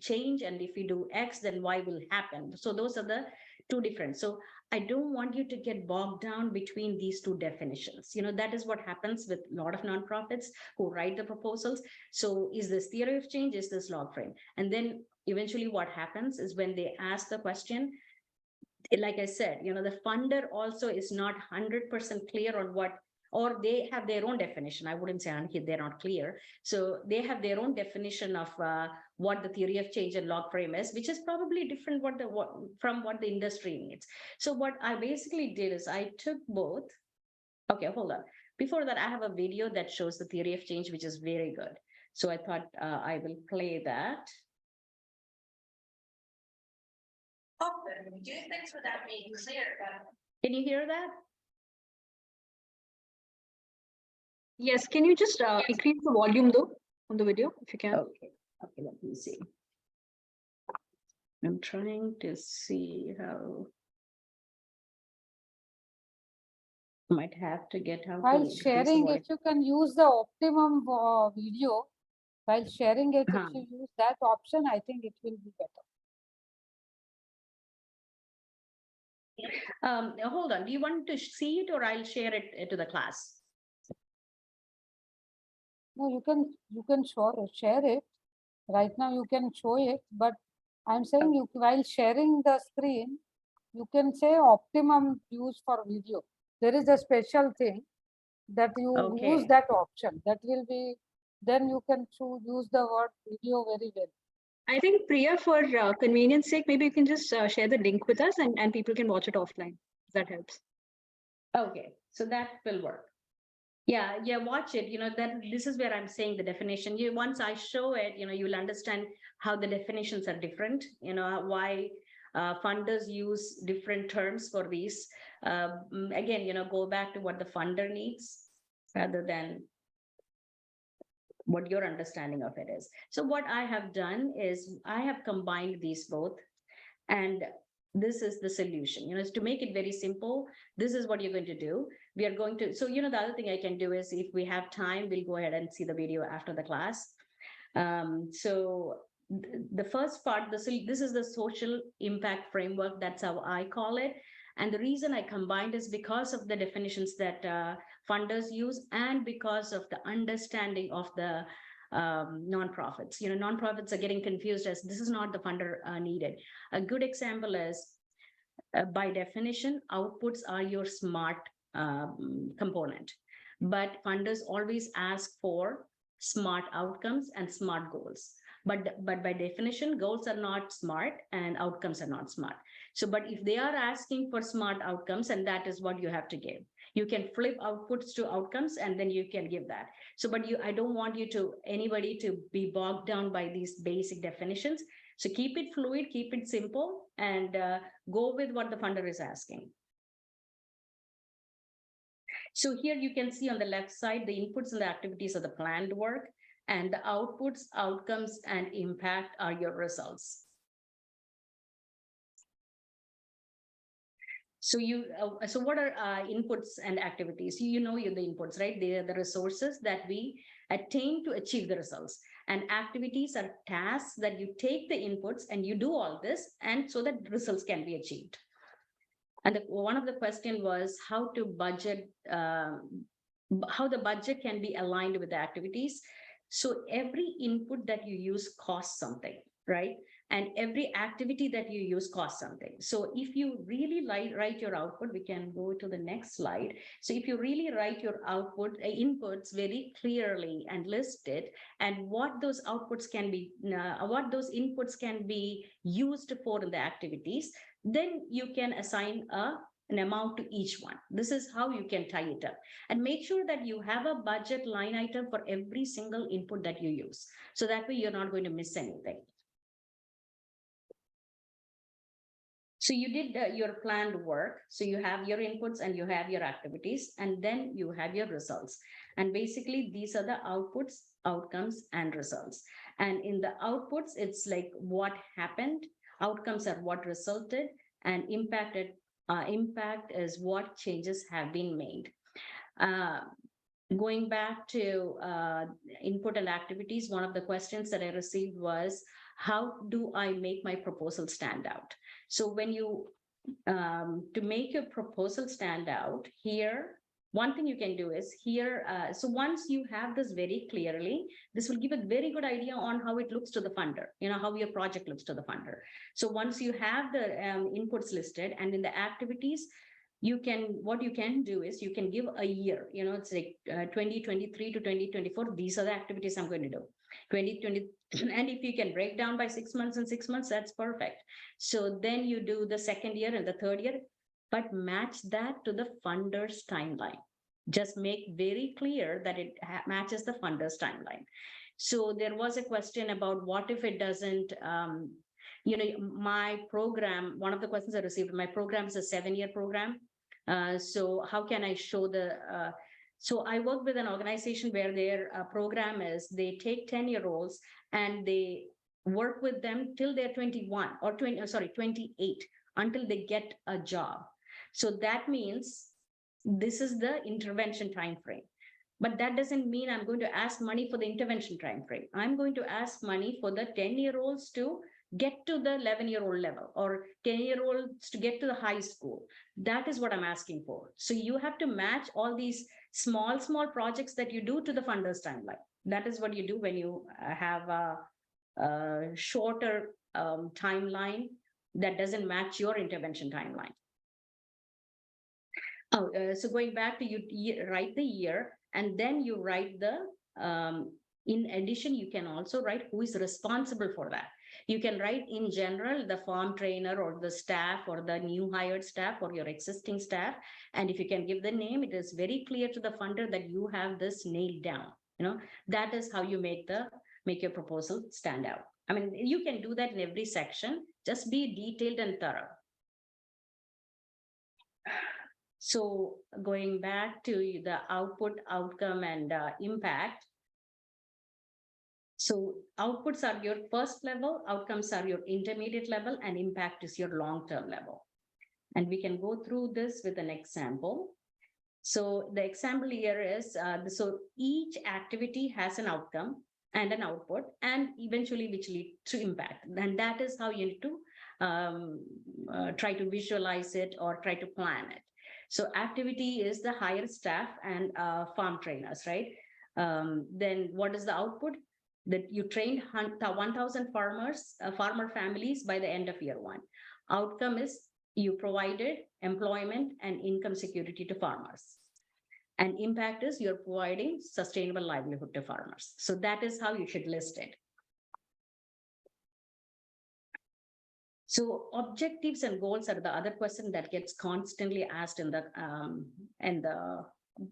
change, and if we do X, then Y will happen. So those are the two different. So I don't want you to get bogged down between these two definitions. That is what happens with a lot of nonprofits who write the proposals. So is this theory of change? Is this log frame? And then eventually what happens is, when they ask the question, like I said, the funder also is not 100% clear on what, or they have their own definition. I wouldn't say they're not clear. So they have their own definition of what the theory of change and log frame is, which is probably different from what the industry needs. So what I basically did is I took both. Okay, hold on. Before that, I have a video that shows the theory of change, which is very good. So I thought I will play that. Often we do things without being clear about it. Can you hear that? Yes, can you just increase the volume though on the video if you can? Okay, let me see. I'm trying to see how. Might have to get out. While sharing it, you can use the optimum video. While sharing it, if you use that option, I think it will be better. Hold on. Do you want to see it, or I'll share it to the class? No, you can share it. Right now you can show it, but I'm saying you, while sharing the screen, you can say optimum use for video. There is a special thing that you use that option. That will be, then you can use the word video very well. I think, Priya, for convenience sake, maybe you can just share the link with us, and people can watch it offline. If that helps. Okay, so that will work. Yeah, watch it. That this is where I'm saying the definition. Once I show it, you'll understand how the definitions are different. Why funders use different terms for these. Again, go back to what the funder needs rather than what your understanding of it is. So what I have done is I have combined these both, and this is the solution. Is to make it very simple. This is what you're going to do. We are going to, so the other thing I can do is, if we have time, we'll go ahead and see the video after the class. So the first part, this is the social impact framework. That's how I call it. And the reason I combined is because of the definitions that funders use, and because of the understanding of the nonprofits. Nonprofits are getting confused as this is not the funder needed. A good example is, by definition, outputs are your smart component, but funders always ask for smart outcomes and smart goals. But by definition, goals are not smart and outcomes are not smart. So, but if they are asking for smart outcomes, and that is what you have to give. You can flip outputs to outcomes, and then you can give that. So, but I don't want anybody to be bogged down by these basic definitions. So keep it fluid, keep it simple, and go with what the funder is asking. So here you can see on the left side, the inputs and the activities of the planned work, and the outputs, outcomes, and impact are your results. So so what are inputs and activities? You're the inputs, right? They are the resources that we attain to achieve the results. And activities are tasks that you take the inputs and you do all this, and so that results can be achieved. And one of the question was how to budget, how the budget can be aligned with the activities. So every input that you use costs something, right? and every activity that you use costs something. So if you really write your output, we can go to the next slide. So if you really write your output inputs very clearly and list it, and what those outputs can be, what those inputs can be used for in the activities, then you can assign an amount to each one. This is how you can tie it up, and make sure that you have a budget line item for every single input that you use. So that way you're not going to miss anything. So you did your planned work. So you have your inputs and you have your activities, and then you have your results. And basically these are the outputs, outcomes, and results. And in the outputs, it's like what happened, outcomes are what resulted, and impact is what changes have been made. Going back to input and activities, one of the questions that I received was, how do I make my proposal stand out? So when you, to make your proposal stand out here, one thing you can do is here, so once you have this very clearly, this will give a very good idea on how it looks to the funder, how your project looks to the funder. So once you have the inputs listed, and in the activities, what you can do is you can give a year, it's like 2023 to 2024, these are the activities I'm going to do. 2020, and if you can break down by 6 months and 6 months, that's perfect. So then you do the second year and the third year, but match that to the funder's timeline. Just make very clear that it matches the funder's timeline. So there was a question about what if it doesn't, my program, one of the questions I received, my program is a 7-year program. So how can I show the, so I work with an organization where their program is, they take 10-year-olds and they work with them till they're 21 or 28 until they get a job. So that means this is the intervention time frame. But that doesn't mean I'm going to ask money for the intervention time frame. I'm going to ask money for the 10-year-olds to get to the 11-year-old level, or 10-year-olds to get to the high school. That is what I'm asking for. So you have to match all these small projects that you do to the funder's timeline. That is what you do when you have a shorter timeline that doesn't match your intervention timeline. So going back to you write the year, and then you write the, in addition, you can also write who is responsible for that. You can write in general, the farm trainer or the staff or the new hired staff or your existing staff. And if you can give the name, it is very clear to the funder that you have this nailed down. That is how you make your proposal stand out. I mean, you can do that in every section, just be detailed and thorough. So going back to the output, outcome, and impact. So outputs are your first level, outcomes are your intermediate level, and impact is your long-term level. And we can go through this with an example. So the example here is, so each activity has an outcome and an output, and eventually which lead to impact. And that is how you need to try to visualize it or try to plan it. So activity is the hired staff and farm trainers, right? Then what is the output? That you trained 1,000 farmer families by the end of year 1. Outcome is you provided employment and income security to farmers. And impact is you're providing sustainable livelihood to farmers. So that is how you should list it. So objectives and goals are the other question that gets constantly asked in the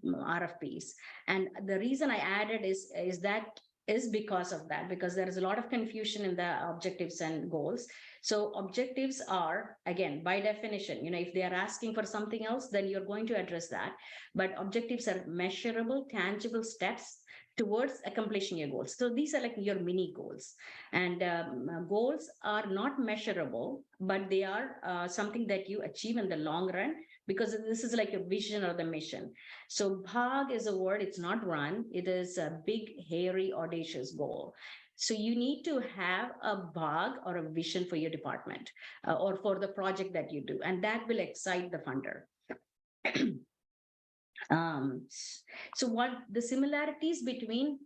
RFPs. And the reason I added is because of that, because there is a lot of confusion in the objectives and goals. So objectives are, again, by definition, if they are asking for something else, then you're going to address that. But objectives are measurable, tangible steps towards accomplishing your goals. So these are like your mini goals. And goals are not measurable, but they are something that you achieve in the long run, because this is like a vision or the mission. So bhag is a word, it's not run. It is a big, hairy, audacious goal. So you need to have a bhag or a vision for your department or for the project that you do, and that will excite the funder. So what the similarities between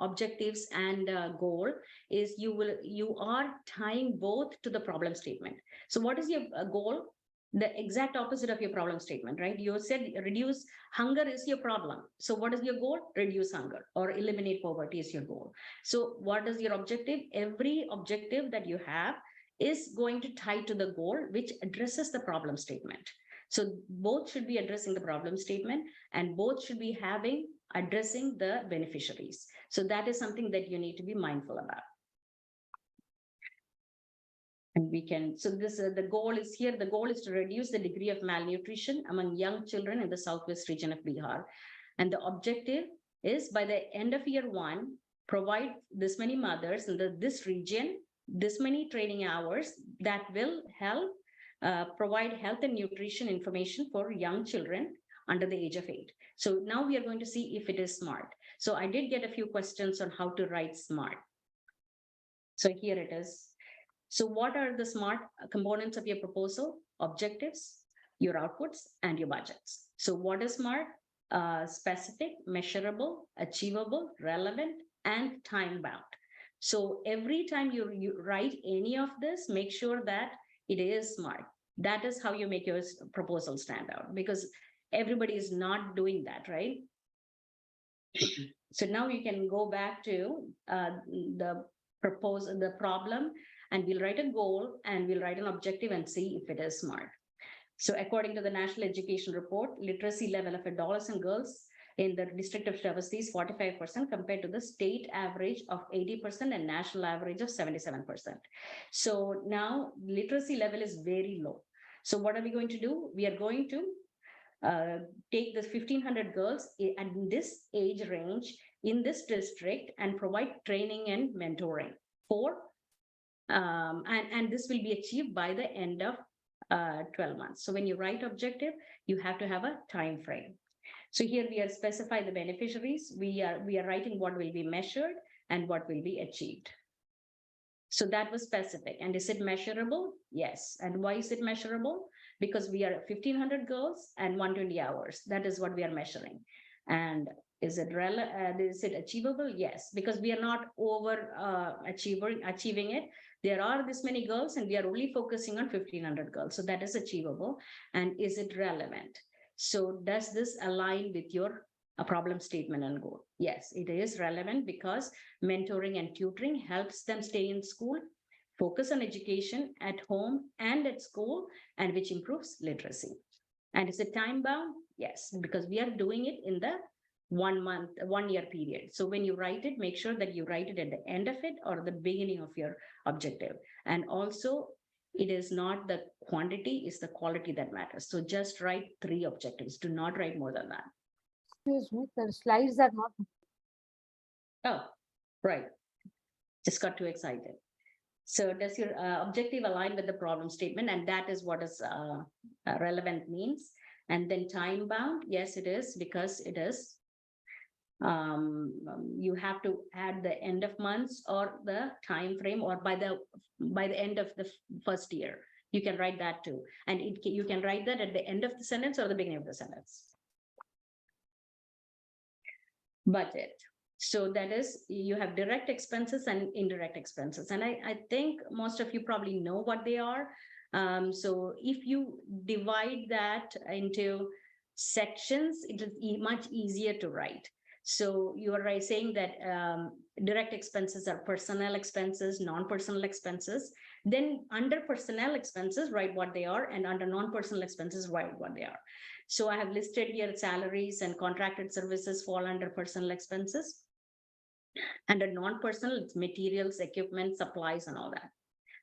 objectives and goal is you are tying both to the problem statement. So what is your goal? The exact opposite of your problem statement, right? You said reduce hunger is your problem. So what is your goal? Reduce hunger or eliminate poverty is your goal. So what is your objective? Every objective that you have is going to tie to the goal, which addresses the problem statement. So both should be addressing the problem statement and both should be addressing the beneficiaries. So that is something that you need to be mindful about. And we can, so this the goal is here. The goal is to reduce the degree of malnutrition among young children in the southwest region of Bihar. And the objective is by the end of year 1, provide this many mothers in this region, this many training hours that will help provide health and nutrition information for young children under the age of 8. So now we are going to see if it is SMART. So I did get a few questions on how to write SMART. So here it is. So what are the SMART components of your proposal? Objectives, your outputs, and your budgets. So what is SMART? Specific, measurable, achievable, relevant, and time bound. So every time you write any of this, make sure that it is SMART. That is how you make your proposal stand out, because everybody is not doing that, right? So now you can go back to the problem, and we'll write a goal and we'll write an objective and see if it is SMART. So according to the National Education Report, literacy level of adults and girls in the district of Shravasti is 45% compared to the state average of 80% and national average of 77%. So now literacy level is very low. So what are we going to do? We are going to take the 1,500 girls at this age range in this district and provide training and mentoring for, and this will be achieved by the end of 12 months. So when you write objective, you have to have a time frame. So here we are specify the beneficiaries. We are writing what will be measured and what will be achieved. So that was specific. And is it measurable? Yes. And why is it measurable? Because we are 1,500 girls and 120 hours. That is what we are measuring. And is it achievable? Yes, because we are not achieving it. There are this many girls and we are only focusing on 1,500 girls. So that is achievable. And is it relevant? So does this align with your problem statement and goal? Yes, it is relevant because mentoring and tutoring helps them stay in school, focus on education at home and at school, and which improves literacy. And is it time bound? Yes, because we are doing it in the 1 year period. So when you write it, make sure that you write it at the end of it or the beginning of your objective. And also, it is not the quantity, it's the quality that matters. So just write 3 objectives. Do not write more than that. Excuse me, the slides are not. Oh, right. Just got too excited. So does your objective align with the problem statement? And that is what is relevant means. And then time bound, yes, it is, because it is. You have to add the end of months or the time frame, or by the end of the first year. You can write that too. And you can write that at the end of the sentence or the beginning of the sentence. Budget. So that is, you have direct expenses and indirect expenses. And I think most of you probably know what they are. So if you divide that into sections, it is much easier to write. So you are saying that direct expenses are personnel expenses, non-personnel expenses. Then under personnel expenses, write what they are, and under non-personnel expenses, write what they are. So I have listed here salaries and contracted services fall under personnel expenses. Under non-personal, it's materials, equipment, supplies, and all that.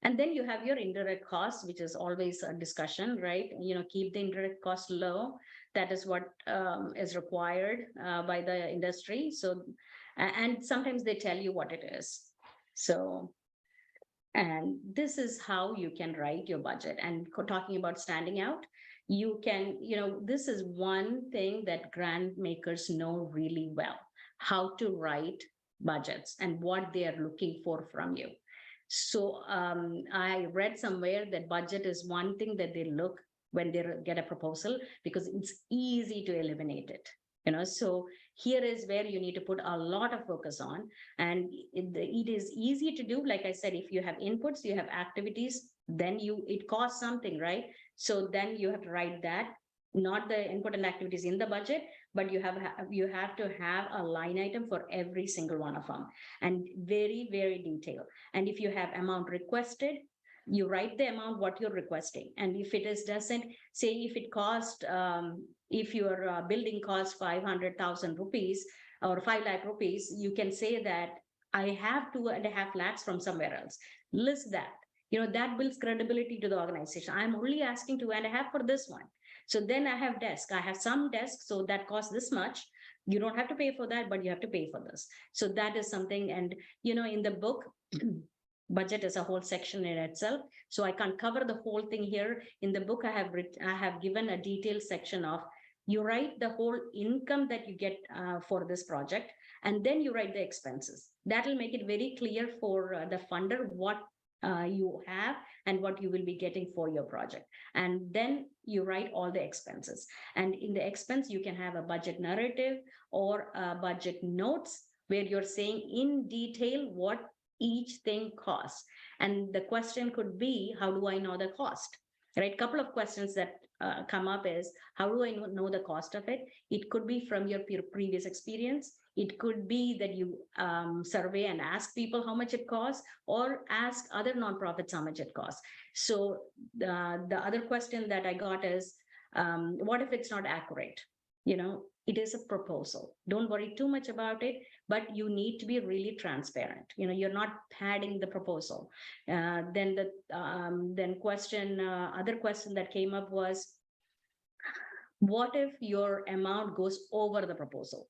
And then you have your indirect costs, which is always a discussion, right? Keep the indirect cost low. That is what is required by the industry. So, and sometimes they tell you what it is. So, and this is how you can write your budget. And talking about standing out, you can, this is one thing that grant makers know really well, how to write budgets and what they are looking for from you. So I read somewhere that budget is one thing that they look when they get a proposal, because it's easy to eliminate it. So here is where you need to put a lot of focus on, and it is easy to do. Like I said, if you have inputs, you have activities, then it costs something, right? So then you have to write that, not the input and activities in the budget, but you have to have a line item for every single one of them, and very, very detailed. And if you have amount requested, you write the amount what you're requesting. And if it doesn't, say if it cost, if your building costs 500,000 rupees or 5 lakh rupees, you can say that I have 2.5 lakhs from somewhere else. List that. That builds credibility to the organization. I'm only asking 2.5 for this one. So then I have some desk, so that costs this much. You don't have to pay for that, but you have to pay for this. So that is something. And in the book, budget is a whole section in itself, so I can't cover the whole thing here. In the book, I have given a detailed section of, you write the whole income that you get for this project, and then you write the expenses. That will make it very clear for the funder what you have and what you will be getting for your project. And then you write all the expenses. And in the expense, you can have a budget narrative or budget notes where you're saying in detail what each thing costs. And the question could be, how do I know the cost? Right? Couple of questions that come up is, how do I know the cost of it? It could be from your previous experience. It could be that you survey and ask people how much it costs, or ask other nonprofits how much it costs. So the other question that I got is, what if it's not accurate? It is a proposal. Don't worry too much about it, but you need to be really transparent. You're not padding the proposal. Then other question that came up was, what if your amount goes over the proposal,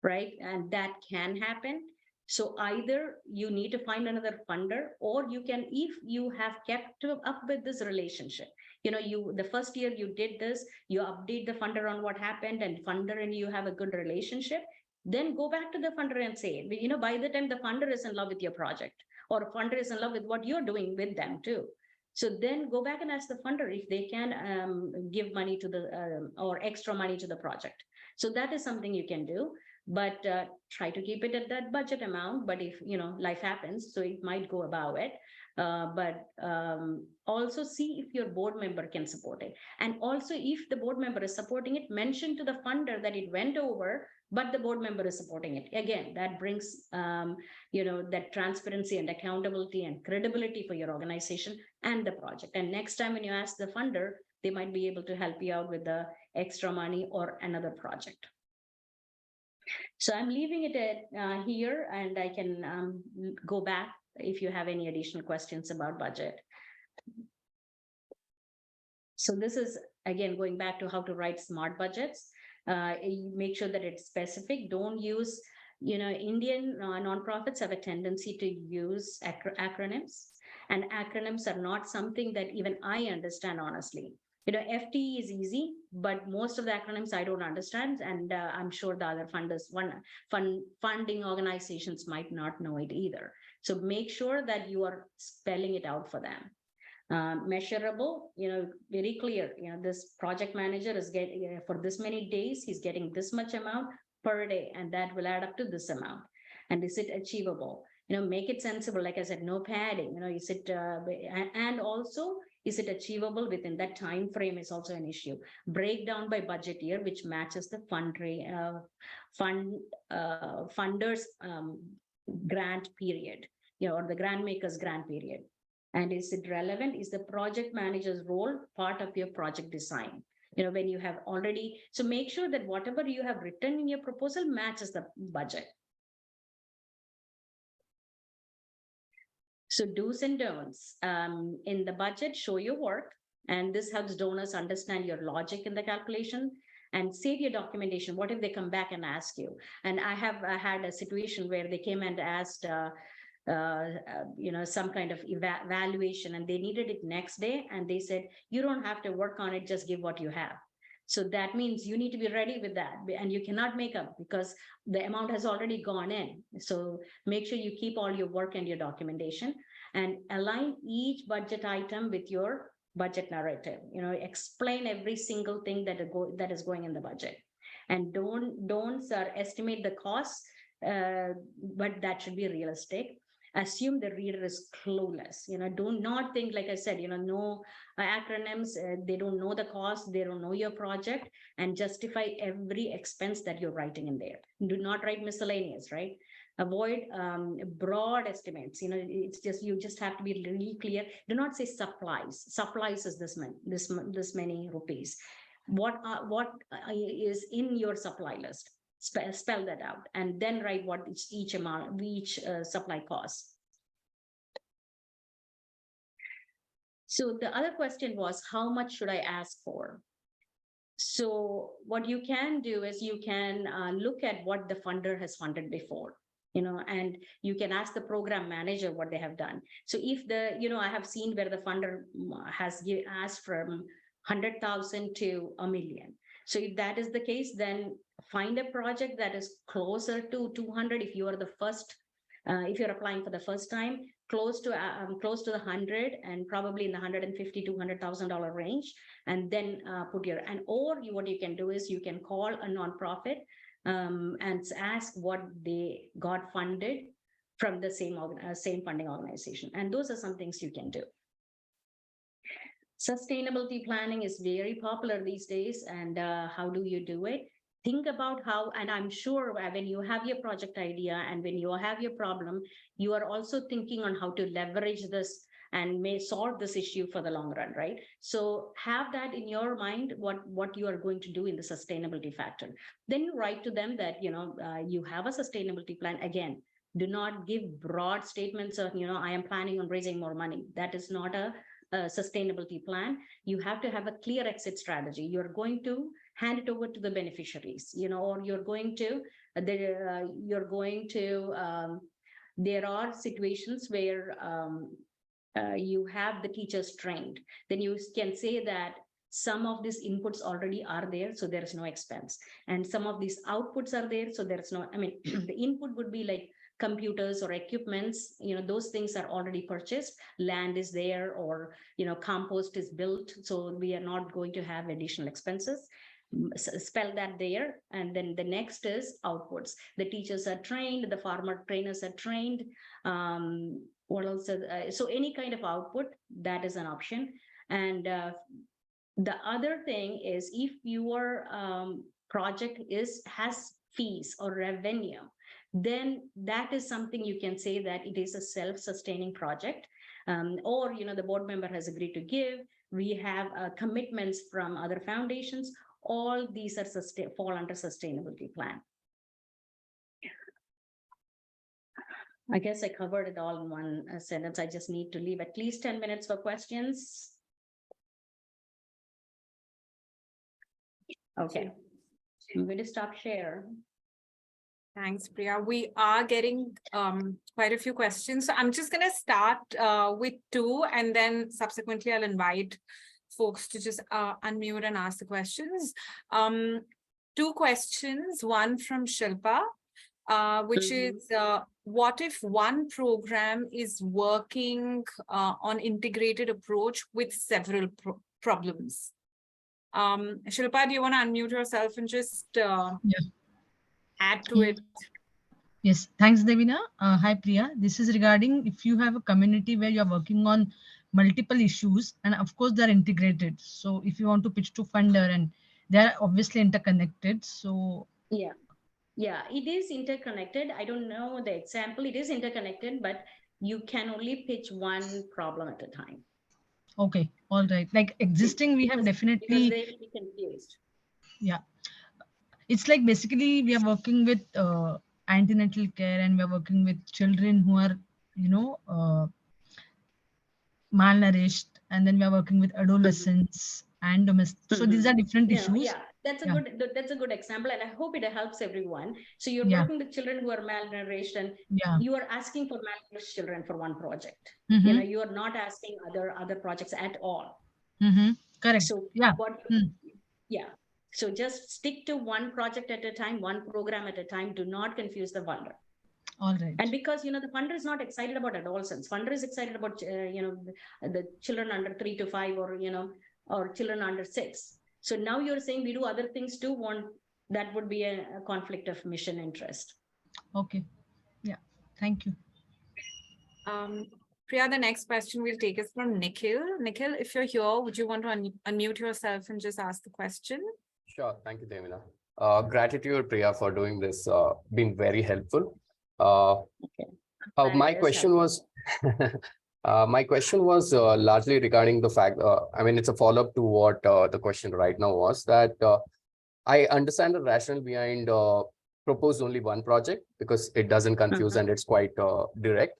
right? And that can happen. So either you need to find another funder, or you can, if you have kept up with this relationship, the first year you did this, you update the funder on what happened, and funder and you have a good relationship, then go back to the funder and say, by the time the funder is in love with your project, or funder is in love with what you're doing with them too. So then go back and ask the funder if they can give money to the, or extra money to the project. So that is something you can do. But try to keep it at that budget amount. But if, life happens, so it might go above it. But also see if your board member can support it. And also, if the board member is supporting it, mention to the funder that it went over, but the board member is supporting it. Again, that brings, that transparency and accountability and credibility for your organization and the project. And next time when you ask the funder, they might be able to help you out with the extra money or another project. So I'm leaving it at here, and I can go back if you have any additional questions about budget. So this is, again, going back to how to write smart budgets. Make sure that it's specific. Don't use, Indian nonprofits have a tendency to use acronyms, and acronyms are not something that even I understand, honestly. FTE is easy, but most of the acronyms I don't understand, and I'm sure the other funding organizations might not know it either. So make sure that you are spelling it out for them. Measurable, very clear. This project manager is getting, for this many days, he's getting this much amount per day, and that will add up to this amount. And is it achievable? Make it sensible. Like I said, no padding. Is it, and also, is it achievable within that time frame is also an issue. Break down by budget year, which matches the funders grant period, or the grant maker's grant period. And is it relevant? Is the project manager's role part of your project design? When you have already, so make sure that whatever you have written in your proposal matches the budget. So do's and don'ts in the budget, show your work. And this helps donors understand your logic in the calculation, and save your documentation. What if they come back and ask you? And I have had a situation where they came and asked, some kind of evaluation, and they needed it next day. And they said, you don't have to work on it, just give what you have. So that means you need to be ready with that, and you cannot make up because the amount has already gone in. So make sure you keep all your work and your documentation, and align each budget item with your budget narrative. Explain every single thing that is going in the budget, and don't estimate the costs, but that should be realistic. Assume the reader is clueless. Do not think, like I said, no acronyms. They don't know the cost. They don't know your project, and justify every expense that you're writing in there. Do not write miscellaneous, right? Avoid broad estimates. It's just, you just have to be really clear. Do not say supplies. Supplies is this many rupees. What is in your supply list? Spell that out, and then write what each supply costs. So the other question was, how much should I ask for? So what you can do is you can look at what the funder has funded before, and you can ask the program manager what they have done. So if I have seen where the funder has asked from 100,000 to $1 million. So if that is the case, then find a project that is closer to 200. If you are the first, if you're applying for the first time, close to the 100, and probably in the $150,000 to $200,000 range, and then what you can do is you can call a nonprofit and ask what they got funded from the same funding organization, and those are some things you can do. Sustainability planning is very popular these days, and how do you do it? Think about how, and I'm sure when you have your project idea and when you have your problem, you are also thinking on how to leverage this and may solve this issue for the long run, right? So have that in your mind, what you are going to do in the sustainability factor. Then you write to them that, you have a sustainability plan. Again, do not give broad statements of, I am planning on raising more money. That is not a sustainability plan. You have to have a clear exit strategy. You're going to hand it over to the beneficiaries, or there are situations where you have the teachers trained. Then you can say that some of these inputs already are there, so there is no expense. And some of these outputs are there, so there is no, the input would be like computers or equipments, those things are already purchased, land is there, or, compost is built. So we are not going to have additional expenses. Spell that there. And then the next is outputs. The teachers are trained, the farmer trainers are trained. What else? So any kind of output, that is an option. And the other thing is, if your project has fees or revenue, then that is something you can say that it is a self-sustaining project, or the board member has agreed to give. We have commitments from other foundations. All these are fall under sustainability plan. I guess I covered it all in one sentence. I just need to leave at least 10 minutes for questions. Okay, I'm going to stop share. Thanks, Priya. We are getting quite a few questions. So I'm just going to start with two, and then subsequently I'll invite folks to just unmute and ask the questions. Two questions, one from Shilpa, which is, what if one program is working on integrated approach with several problems? Shilpa, do you want to unmute yourself and just add to it? Yes, thanks, Devina. Hi, Priya. This is regarding if you have a community where you're working on multiple issues, and of course they're integrated. So if you want to pitch to funder, and they're obviously interconnected. So yeah, it is interconnected. I don't know the example. It is interconnected, but you can only pitch one problem at a time. Okay, all right. Like existing, we have definitely, because they will be confused. Yeah, it's like basically we are working with antenatal care, and we are working with children who are, malnourished, and then we are working with adolescents and domestic. So these are different issues. Yeah, that's a good example, and I hope it helps everyone. So you're working with children who are malnourished, and you are asking for malnourished children for one project. You are not asking other projects at all. Correct. So so just stick to one project at a time, one program at a time. Do not confuse the funder. All right. And because, the funder is not excited about adolescents, funder is excited about, the children under 3 to 5 or children under 6. So now you're saying we do other things too, that would be a conflict of mission interest. Okay. Yeah. Thank you. Priya, the next question we'll take is from Nikhil. Nikhil, if you're here, would you want to unmute yourself and just ask the question? Sure. Thank you, Devina. Gratitude, Priya, for doing this. Been very helpful. My question was, largely regarding the fact, it's a follow-up to what the question right now was, that I understand the rationale behind propose only one project because it doesn't confuse and it's quite direct.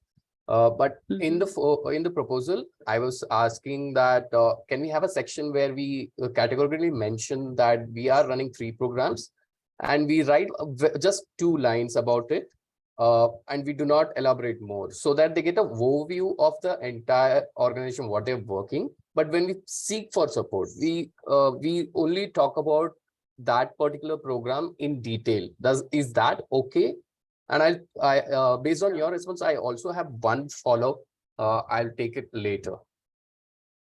But in the proposal, I was asking that can we have a section where we categorically mention that we are running 3 programs and we write just 2 lines about it, and we do not elaborate more, so that they get a overview of the entire organization, what they're working. But when we seek for support, we only talk about that particular program in detail. Is that okay? And I based on your response, I also have one follow-up. I'll take it later.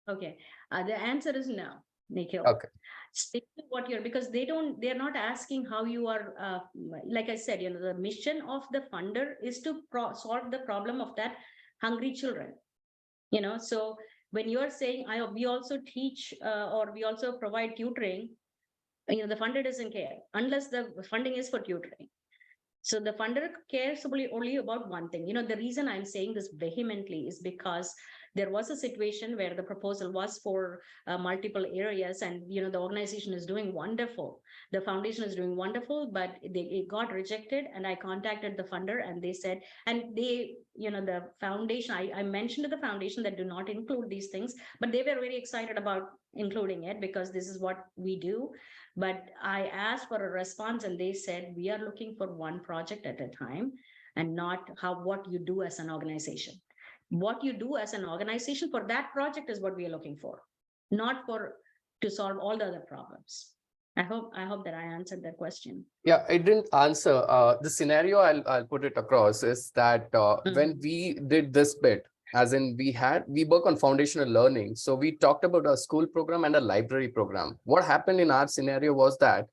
Okay. The answer is no, Nikhil. Okay. Stick to what because they're not asking how you are, like I said, the mission of the funder is to solve the problem of that hungry children. So when you're saying, we also teach or we also provide tutoring, the funder doesn't care unless the funding is for tutoring. So the funder cares only about one thing. The reason I'm saying this vehemently is because there was a situation where the proposal was for multiple areas, and the organization is doing wonderful. The foundation is doing wonderful, but it got rejected. And I contacted the funder, and they said, and they, the foundation, I mentioned to the foundation that do not include these things, but they were very excited about including it because this is what we do. But I asked for a response, and they said, we are looking for one project at a time and not what you do as an organization. What you do as an organization for that project is what we are looking for, not to solve all the other problems. I hope that I answered that question. Yeah, it didn't answer. The scenario I'll put it across is that when we did this bit, as in we work on foundational learning. So we talked about a school program and a library program. What happened in our scenario was that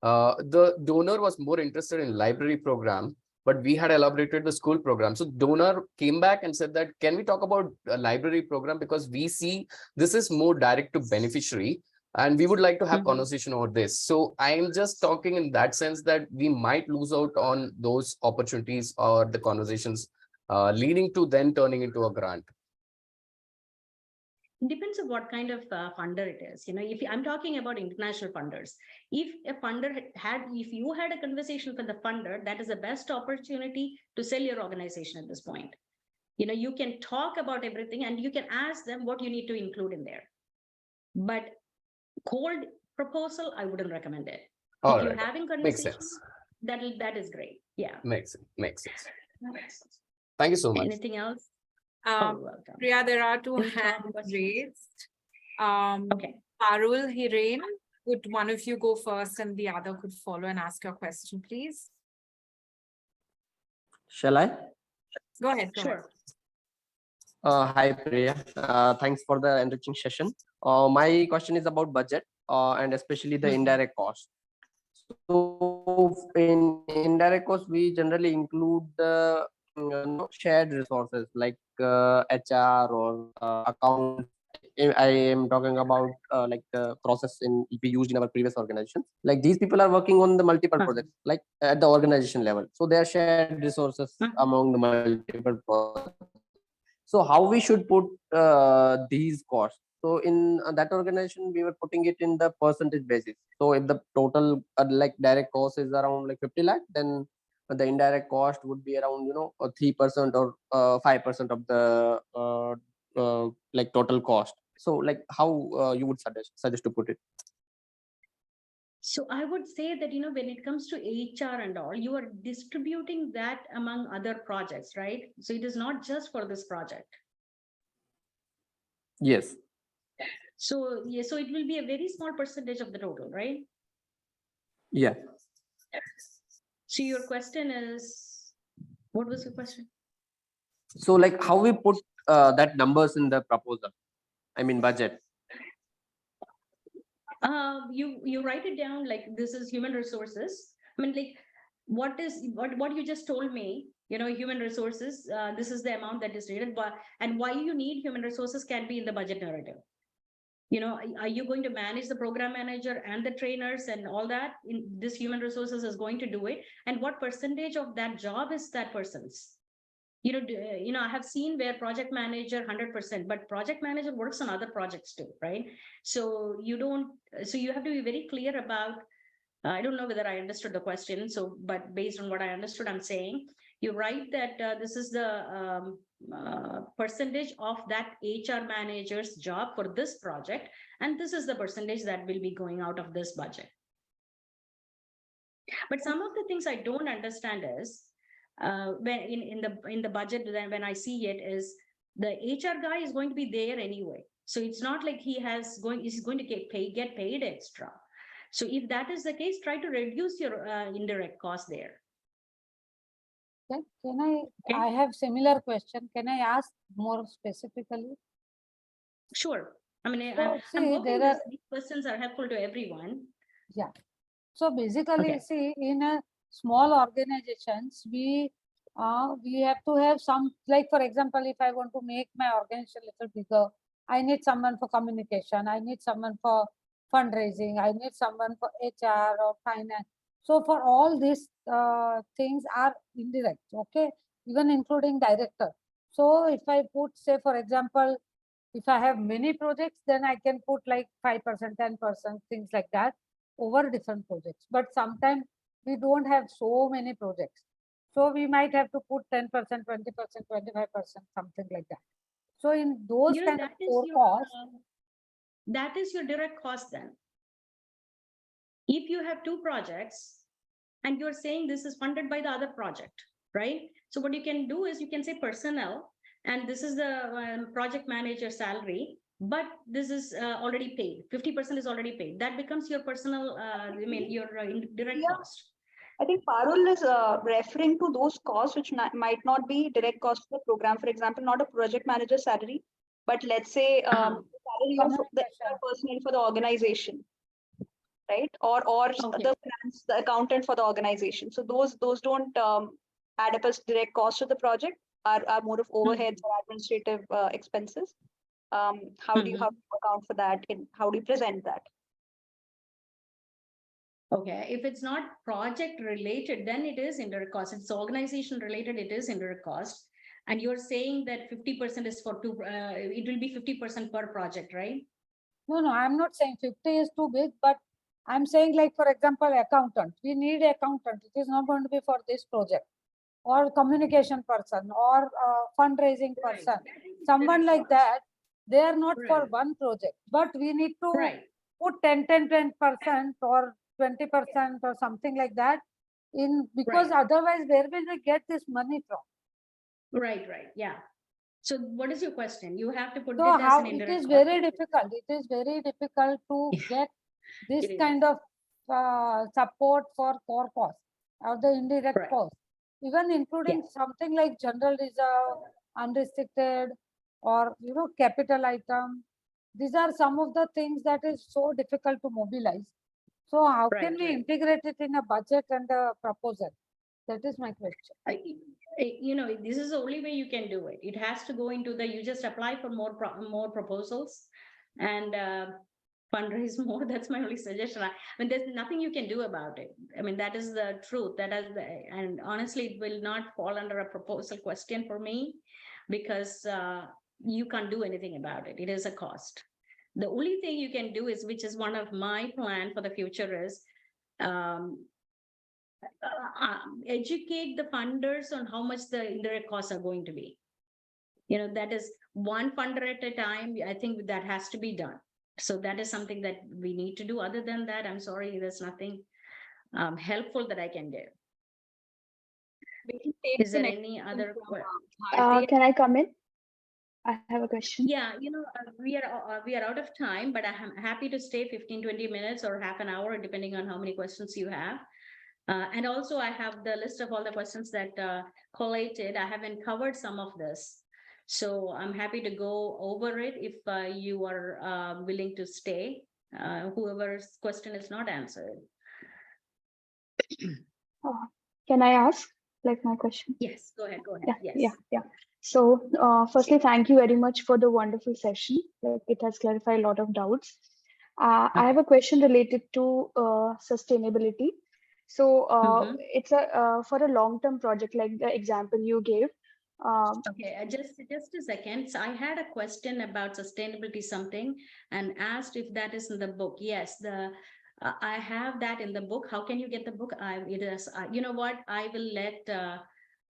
the donor was more interested in library program, but we had elaborated the school program. So donor came back and said that, can we talk about a library program? Because we see this is more direct to beneficiary, and we would like to have conversation over this. So I'm just talking in that sense that we might lose out on those opportunities or the conversations leading to then turning into a grant. Depends on what kind of funder it is. If I'm talking about international funders, if a funder if you had a conversation with the funder, that is the best opportunity to sell your organization at this point. You can talk about everything and you can ask them what you need to include in there. But cold proposal, I wouldn't recommend it. If you're having conversations, that is great. Yeah. Makes sense. Thank you so much. Anything else? Welcome. Priya, there are 2 hands raised. Okay. Parul, Hiren, would one of you go first and the other could follow and ask your question, please? Shall I? Go ahead. Sure. Hi, Priya. Thanks for the enriching session. My question is about budget and especially the indirect cost. So in indirect cost, we generally include the shared resources like HR or account. I am talking about like the process we used in our previous organization. Like these people are working on the multiple projects, like at the organization level. So they are shared resources among the multiple projects. So how we should put these costs? So in that organization, we were putting it in the percentage basis. So if the total like direct cost is around like 50 lakh, then the indirect cost would be around 3% or 5% of the like total cost. So like how you would suggest to put it? So I would say that when it comes to HR and all, you are distributing that among other projects, right? So it is not just for this project. Yes. So yeah, so it will be a very small percentage of the total, right? Yeah. So your question is? What was your question? So like how we put that numbers in the proposal, I mean budget. You write it down like this is human resources. I mean, like what you just told me, human resources, this is the amount that is needed, but and why you need human resources can be in the budget narrative. Are you going to manage the program manager and the trainers and all that? In this human resources is going to do it, and what percentage of that job is that person's? I have seen where project manager 100%, but project manager works on other projects too, right? So you have to be very clear about, I don't know whether I understood the question. So, but based on what I understood, I'm saying, you write that this is the percentage of that HR manager's job for this project. And this is the percentage that will be going out of this budget. But some of the things I don't understand is, when in the budget, then when I see it is the HR guy is going to be there anyway. So it's not like he's going to get paid extra. So if that is the case, try to reduce your indirect cost there. I have similar question. Can I ask more specifically? Sure. I mean, So, I'm hoping these questions are helpful to everyone. Yeah. So basically, see, in a small organizations, we have to have some, like for example, if I want to make my organization a little bigger, I need someone for communication, I need someone for fundraising, I need someone for HR or finance. So for all these things are indirect, okay, even including director. So if I put, say for example, if I have many projects, then I can put like 5%, 10%, things like that over different projects. But sometimes we don't have so many projects. So we might have to put 10%, 20%, 25%, something like that. So in those kind of core costs, that is your direct cost then. If you have two projects and you're saying this is funded by the other project, right? So what you can do is you can say personnel, and this is the project manager salary, but this is already paid. 50% is already paid. That becomes your personal, your direct cost. I think Parul is referring to those costs which might not be direct costs for the program. For example, not a project manager salary, but let's say salary of the personnel for the organization, right? Or the accountant for the organization. So those don't add up as direct costs of the project, are more of overheads or administrative expenses. How do you account for that, and how do you present that? Okay, if it's not project related, then it is indirect cost. If it's organization related, it is indirect cost. And you're saying that 50% is for two, it will be 50% per project, right? No, I'm not saying 50 is too big, but I'm saying like, for example, accountant. We need accountant. It is not going to be for this project, or communication person, or fundraising person. Someone like that, they are not for one project, but we need to put 10% or 20% or something like that in, because otherwise where will we get this money from? Right, yeah. So what is your question? You have to put so it as an indirect it is cost. very difficult. It is very difficult to get this kind of support for core cost or the indirect cost, even including something like general reserve, unrestricted, or capital item. These are some of the things that is so difficult to mobilize. So how can we integrate it in a budget and a proposal? That is my question. This is the only way you can do it. It has to go into you just apply for more proposals and fundraise more. That's my only suggestion. I mean, there's nothing you can do about it. I mean, that is the truth. And honestly, it will not fall under a proposal question for me, because you can't do anything about it. It is a cost. The only thing you can do is, which is one of my plan for the future, is educate the funders on how much the indirect costs are going to be. That is one funder at a time. I think that has to be done. So that is something that we need to do. Other than that, I'm sorry, there's nothing helpful that I can do. Is there any other question? Can I come in? I have a question. Yeah, we are out of time, but I'm happy to stay 15-20 minutes or half an hour, depending on how many questions you have. And also I have the list of all the questions that collated. I haven't covered some of this. So I'm happy to go over it if you are willing to stay, whoever's question is not answered. Can I ask like my question? Yes, go ahead, go ahead. Yeah, Yes. yeah. So firstly, thank you very much for the wonderful session. Like it has clarified a lot of doubts. I have a question related to sustainability. So Mhm. it's for a long-term project, like the example you gave. Okay, just a second. So I had a question about sustainability something and asked if that is in the book. Yes, I have that in the book. How can you get the book? It is. You know what? I will let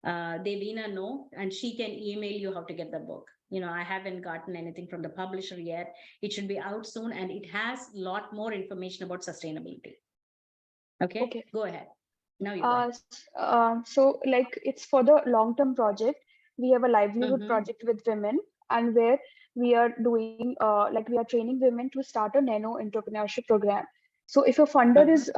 Devina know, and she can email you how to get the book. You know, I haven't gotten anything from the publisher yet. It should be out soon, and it has a lot more information about sustainability. Okay. Go ahead. Now you go ahead. So like it's for the long-term project. We have a livelihood project with women, and where we are doing like we are training women to start a nano entrepreneurship program. So if a funder is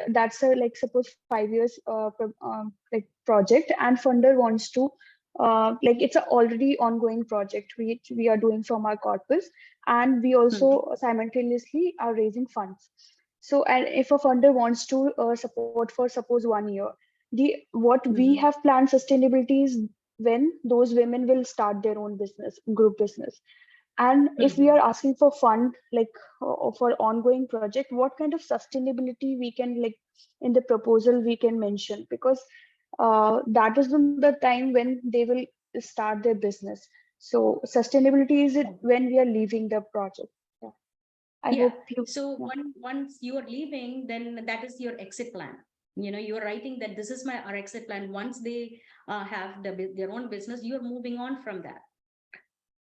that's a like suppose 5 years like project, and funder wants to like it's a already ongoing project we are doing from our corpus, and we also simultaneously are raising funds. So, and if a funder wants to support for suppose 1 year, what we have planned sustainability is when those women will start their own business, group business. And if we are asking for fund like for ongoing project, what kind of sustainability we can like in the proposal we can mention, because that is the time when they will start their business. So sustainability is it when we are leaving the project. I hope you. So once you are leaving, then that is your exit plan. You know, you are writing that this is our exit plan. Once they have their own business, you are moving on from that.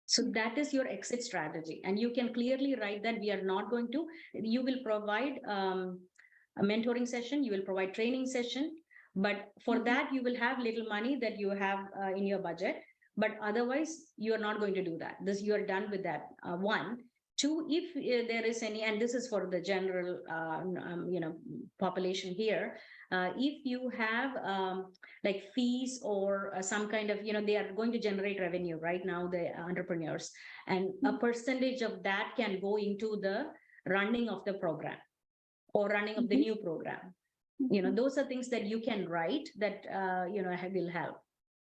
So that is your exit strategy, and you can clearly write that we are not going to. You will provide a mentoring session. You will provide training session, but for that you will have little money that you have in your budget. But otherwise, you are not going to do that. This you are done with that. One. Two, if there is any, and this is for the general, population here, if you have like fees or some kind of, they are going to generate revenue right now, the entrepreneurs, and a percentage of that can go into the running of the program or running of the new program. Those are things that you can write that, will help.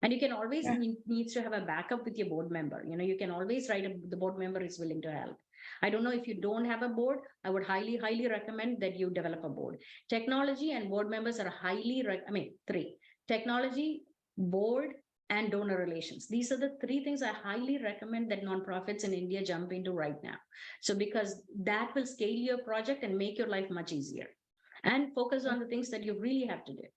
And you can always needs to have a backup with your board member. You can always write the board member is willing to help. I don't know if you don't have a board, I would highly, highly recommend that you develop a board. Technology and board members are three: technology, board, and donor relations. These are the three things I highly recommend that nonprofits in India jump into right now. So because that will scale your project and make your life much easier, and focus on the things that you really have to do.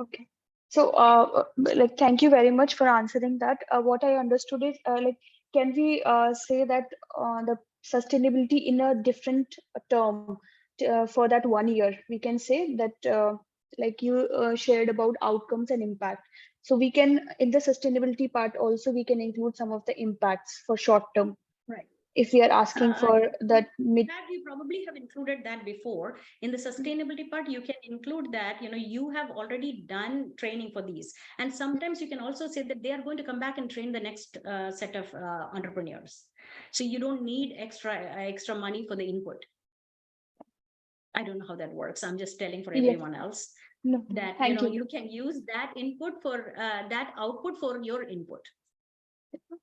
Okay. So, like, thank you very much for answering that. What I understood is, like, can we say that the sustainability in a different term for that 1 year? We can say that, like you shared about outcomes and impact. So we can, in the sustainability part, also we can include some of the impacts for short term. Right. If we are asking for that we probably have included that before. In the sustainability part, you can include that, you have already done training for these. And sometimes you can also say that they are going to come back and train the next set of entrepreneurs. So you don't need extra money for the input. I don't know how that works. I'm just telling for everyone else that, you can use that input for that output for your input.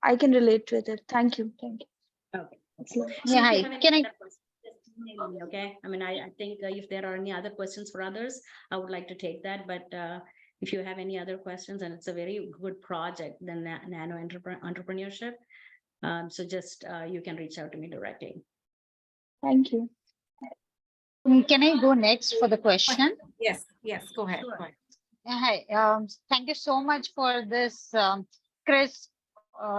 I can relate to it. Thank you. Thank you. Okay. Yeah, hi. Can I? Okay. I mean, I think if there are any other questions for others, I would like to take that. But if you have any other questions, and it's a very good project, then nano entrepreneurship. So just you can reach out to me directly. Thank you. Can I go next for the question? Yes, go ahead. Sure. Go ahead. Hi, thank you so much for this crisp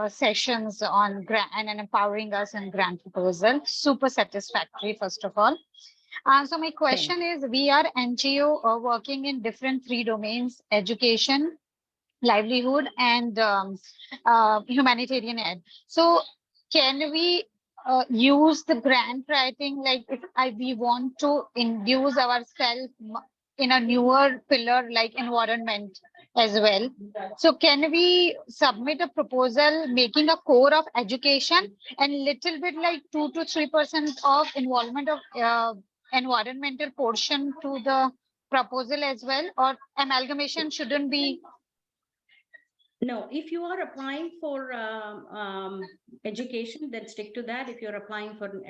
sessions on grant and empowering us in grant proposal. Super satisfactory, first of all. So my question is, we are NGO working in different three domains: education, livelihood, and humanitarian aid. So can we use the grant writing, like if we want to induce ourselves in a newer pillar like environment as well. So can we submit a proposal making a core of education and little bit like 2 to 3% of involvement of environmental portion to the proposal as well, or amalgamation shouldn't be? No, if you are applying for education, then stick to that. If you're applying for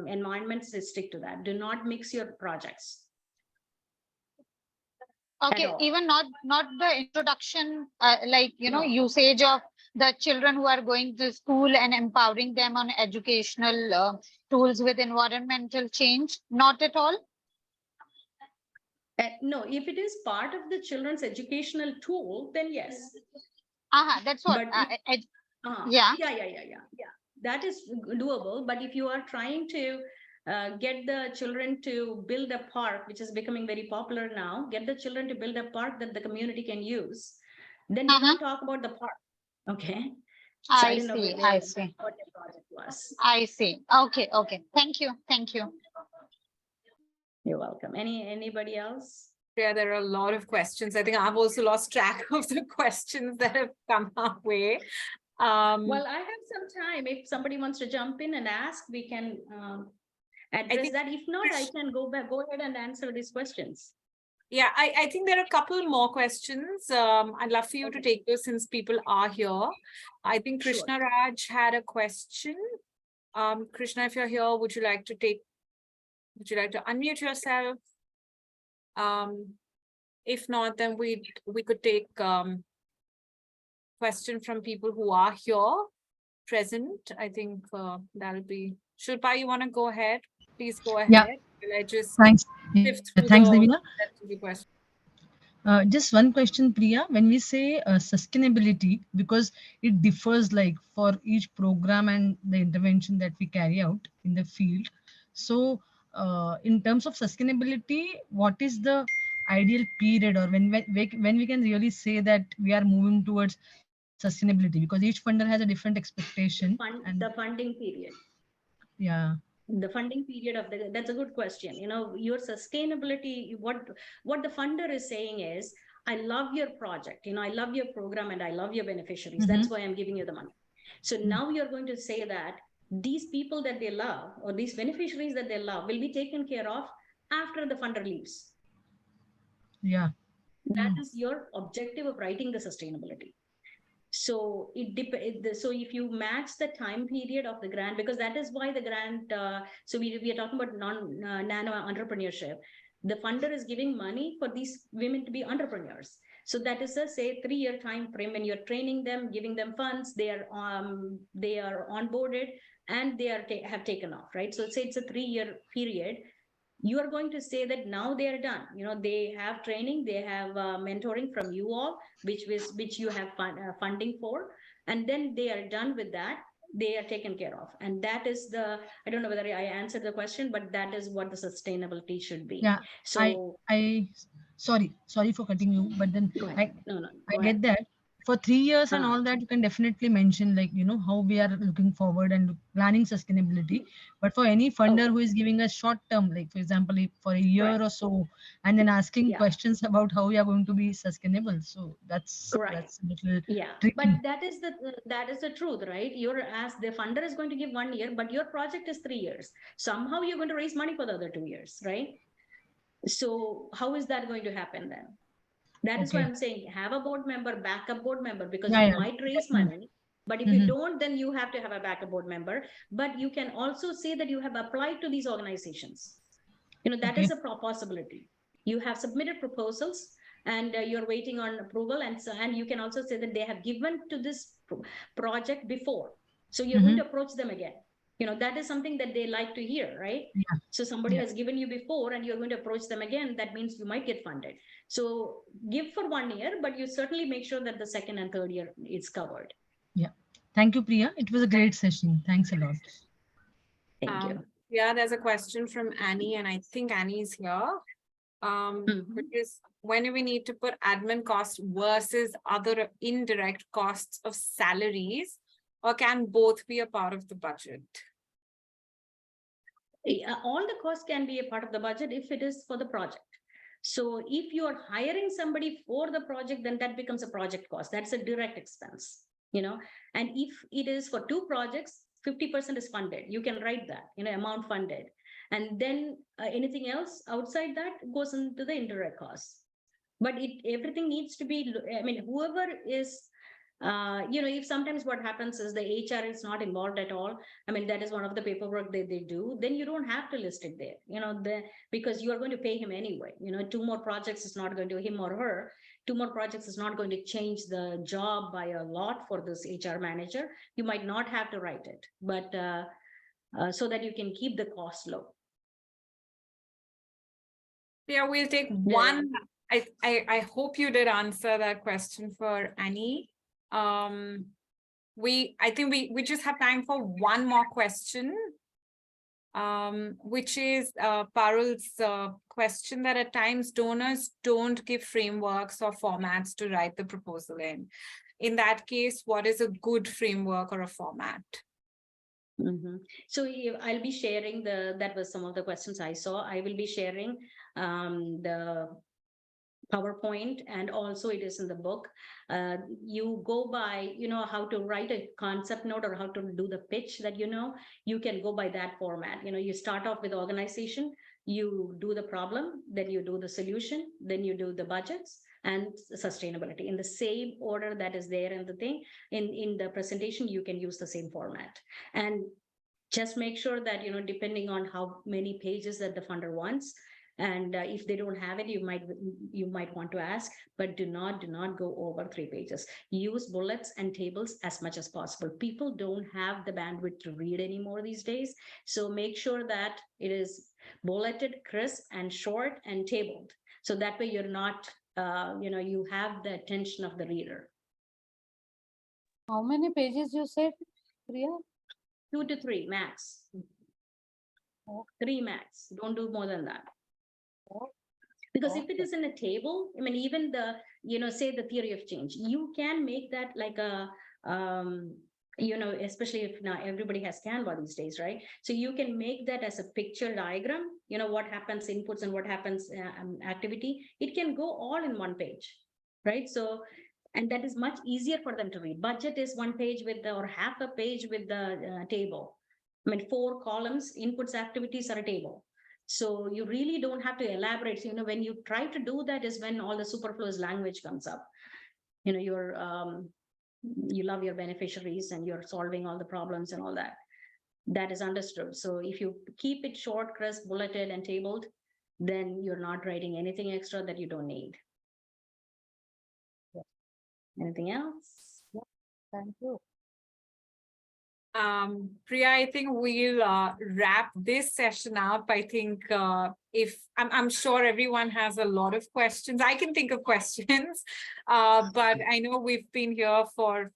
environments, then stick to that. Do not mix your projects. Okay, even not the introduction, like, you know, usage of the children who are going to school and empowering them on educational tools with environmental change, not at all? No, if it is part of the children's educational tool, then yes. That's what. Yeah. That is doable. But if you are trying to get the children to build a park, which is becoming very popular now, get the children to build a park that the community can use, then you can talk about the park. Okay. So I see. I see. What the project was. I see. Okay. Okay. Thank you. Thank you. You're welcome. Anybody else? Yeah, there are a lot of questions. I think I've also lost track of the questions that have come our way. Well, I have some time. If somebody wants to jump in and ask, we can address that. If not, I can go ahead and answer these questions. Yeah, I think there are a couple more questions. I'd love for you to take those since people are here. I think Krishna Raj had a question. Krishna, if you're here, would you like to unmute yourself? If not, then we could take question from people who are here present. I think that'll be. Shilpa, you want to go ahead? Please go ahead. Yeah. I just thanks. Thanks, Devina. Just one question, Priya. When we say sustainability, because it differs like for each program and the intervention that we carry out in the field. So in terms of sustainability, what is the ideal period, or when we can really say that we are moving towards sustainability, because each funder has a different expectation? The funding period. Yeah. The funding period of that's a good question. You know, your sustainability, what the funder is saying is, I love your project, you know, I love your program and I love your beneficiaries. That's why I'm giving you the money. So now you're going to say that these people that they love, or these beneficiaries that they love, will be taken care of after the funder leaves. Yeah. That is your objective of writing the sustainability. So so if you match the time period of the grant, because that is why the grant, so we are talking about nano entrepreneurship. The funder is giving money for these women to be entrepreneurs. So that is a, say, 3-year time frame. When you're training them, giving them funds, they are onboarded and they have taken off, right? So say it's a 3-year period. You are going to say that now they are done. You know, they have training, they have mentoring from you all, which you have funding for, and then they are done with that. They are taken care of, and that is I don't know whether I answered the question, but that is what the sustainability should be. Yeah. So I sorry for cutting you, but then I get that. For 3 years and all that, you can definitely mention, like, you know, how we are looking forward and planning sustainability. But for any funder who is giving us short term, like for example, for a year or so, and then asking questions about how we are going to be sustainable, so that's a little tricky. But that is the truth, right? You're asked, the funder is going to give 1 year, but your project is 3 years. Somehow you're going to raise money for the other 2 years, right? So how is that going to happen then? That is why I'm saying, have a board member, backup board member, because you might raise money, but if you don't, then you have to have a backup board member. But you can also say that you have applied to these organizations. You know, that is a possibility. You have submitted proposals and you're waiting on approval, and you can also say that they have given to this project before. So you're going to approach them again. You know, that is something that they like to hear, right? Yeah. So somebody has given you before and you're going to approach them again. That means you might get funded. So give for 1 year, but you certainly make sure that the second and third year is covered. Yeah. Thank you, Priya. It was a great session. Thanks a lot. Thank you. Yeah, there's a question from Annie, and I think Annie's here. Which is, when do we need to put admin costs versus other indirect costs of salaries, or can both be a part of the budget? All the costs can be a part of the budget if it is for the project. So if you are hiring somebody for the project, then that becomes a project cost. That's a direct expense, and if it is for 2 projects, 50% is funded. You can write that, amount funded. And then anything else outside that goes into the indirect costs. But everything needs to be, whoever is, if sometimes what happens is the HR is not involved at all. That is one of the paperwork that they do. Then you don't have to list it there, because you are going to pay him anyway. 2 more projects is not going to, him or her, 2 more projects is not going to change the job by a lot for this HR manager. You might not have to write it, but so that you can keep the cost low. Yeah, we'll take one. I hope you did answer that question for Annie. I think we just have time for one more question, which is Parul's question that at times donors don't give frameworks or formats to write the proposal in. In that case, what is a good framework or a format? So I'll be sharing that was some of the questions I saw. I will be sharing the PowerPoint, and also it is in the book. You go by, how to write a concept note or how to do the pitch that, you can go by that format. You start off with organization, you do the problem, then you do the solution, then you do the budgets and sustainability in the same order that is there in the thing. In the presentation, you can use the same format. And just make sure that, depending on how many pages that the funder wants, and if they don't have it, you might want to ask, but do not go over 3 pages. Use bullets and tables as much as possible. People don't have the bandwidth to read anymore these days. So make sure that it is bulleted, crisp and short and tabled. So that way you're not, you have the attention of the reader. How many pages you said, Priya? 2 to 3 max. 3 max. Don't do more than that. Because if it is in a table, even the, say the theory of change, you can make that like a, especially if now everybody has Canva these days, right? So you can make that as a picture diagram, what happens inputs and what happens activity. It can go all in 1 page, right? So, and that is much easier for them to read. Budget is 1 page with or half a page with the table. 4 columns, inputs, activities are a table. So you really don't have to elaborate. So, when you try to do that is when all the superfluous language comes up. You love your beneficiaries and you're solving all the problems and all that. That is understood. So if you keep it short, crisp, bulleted and tabled, then you're not writing anything extra that you don't need. Anything else? Yeah. Thank you. Priya, I think we'll wrap this session up. I think if I'm sure everyone has a lot of questions. I can think of questions, but I know we've been here for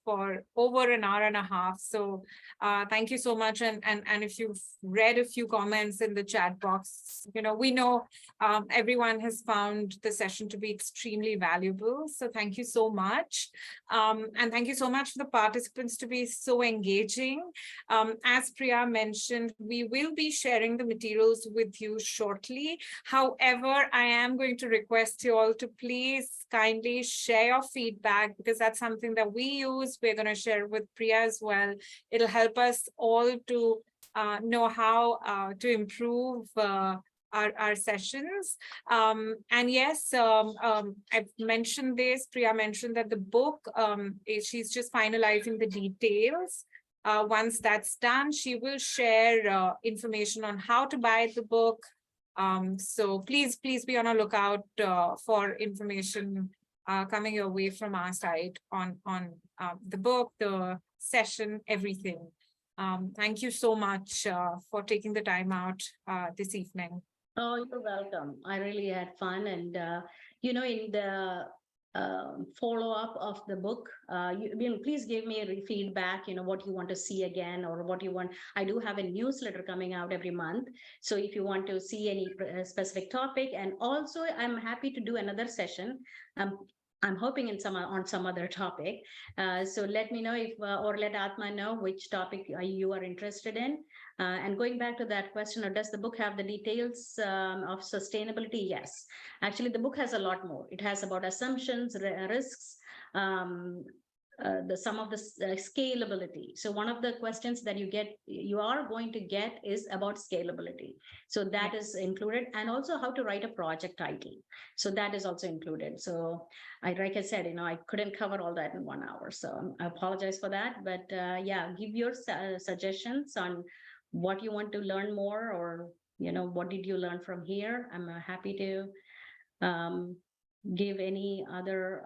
over an hour and a half. So thank you so much. And if you've read a few comments in the chat box, we know everyone has found the session to be extremely valuable. So thank you so much. And thank you so much for the participants to be so engaging. As Priya mentioned, we will be sharing the materials with you shortly. However, I am going to request you all to please kindly share your feedback, because that's something that we use. We're going to share with Priya as well. It'll help us all to know how to improve our sessions. And yes, I've mentioned this, Priya mentioned that the book, she's just finalizing the details. Once that's done, she will share information on how to buy the book. So please be on a lookout for information coming your way from our side on the book, the session, everything. Thank you so much for taking the time out this evening. Oh, you're welcome. I really had fun. And, in the follow-up of the book, please give me feedback, what you want to see again or what you want. I do have a newsletter coming out every month. So if you want to see any specific topic, and also I'm happy to do another session. I'm hoping in on some other topic. So let me know if, or let Atma know which topic you are interested in. And going back to that question, or does the book have the details of sustainability? Yes. Actually, the book has a lot more. It has about assumptions, risks, some of the scalability. So one of the questions that you are going to get is about scalability. So that is included, and also how to write a project title. So that is also included. So like I said, I couldn't cover all that in 1 hour. So I apologize for that. But yeah, give your suggestions on what you want to learn more, or, what did you learn from here? I'm happy to give any other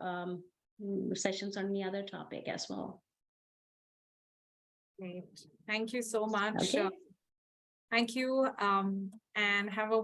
sessions on any other topic as well. Great. Thank you so much. Okay. Thank you, and have a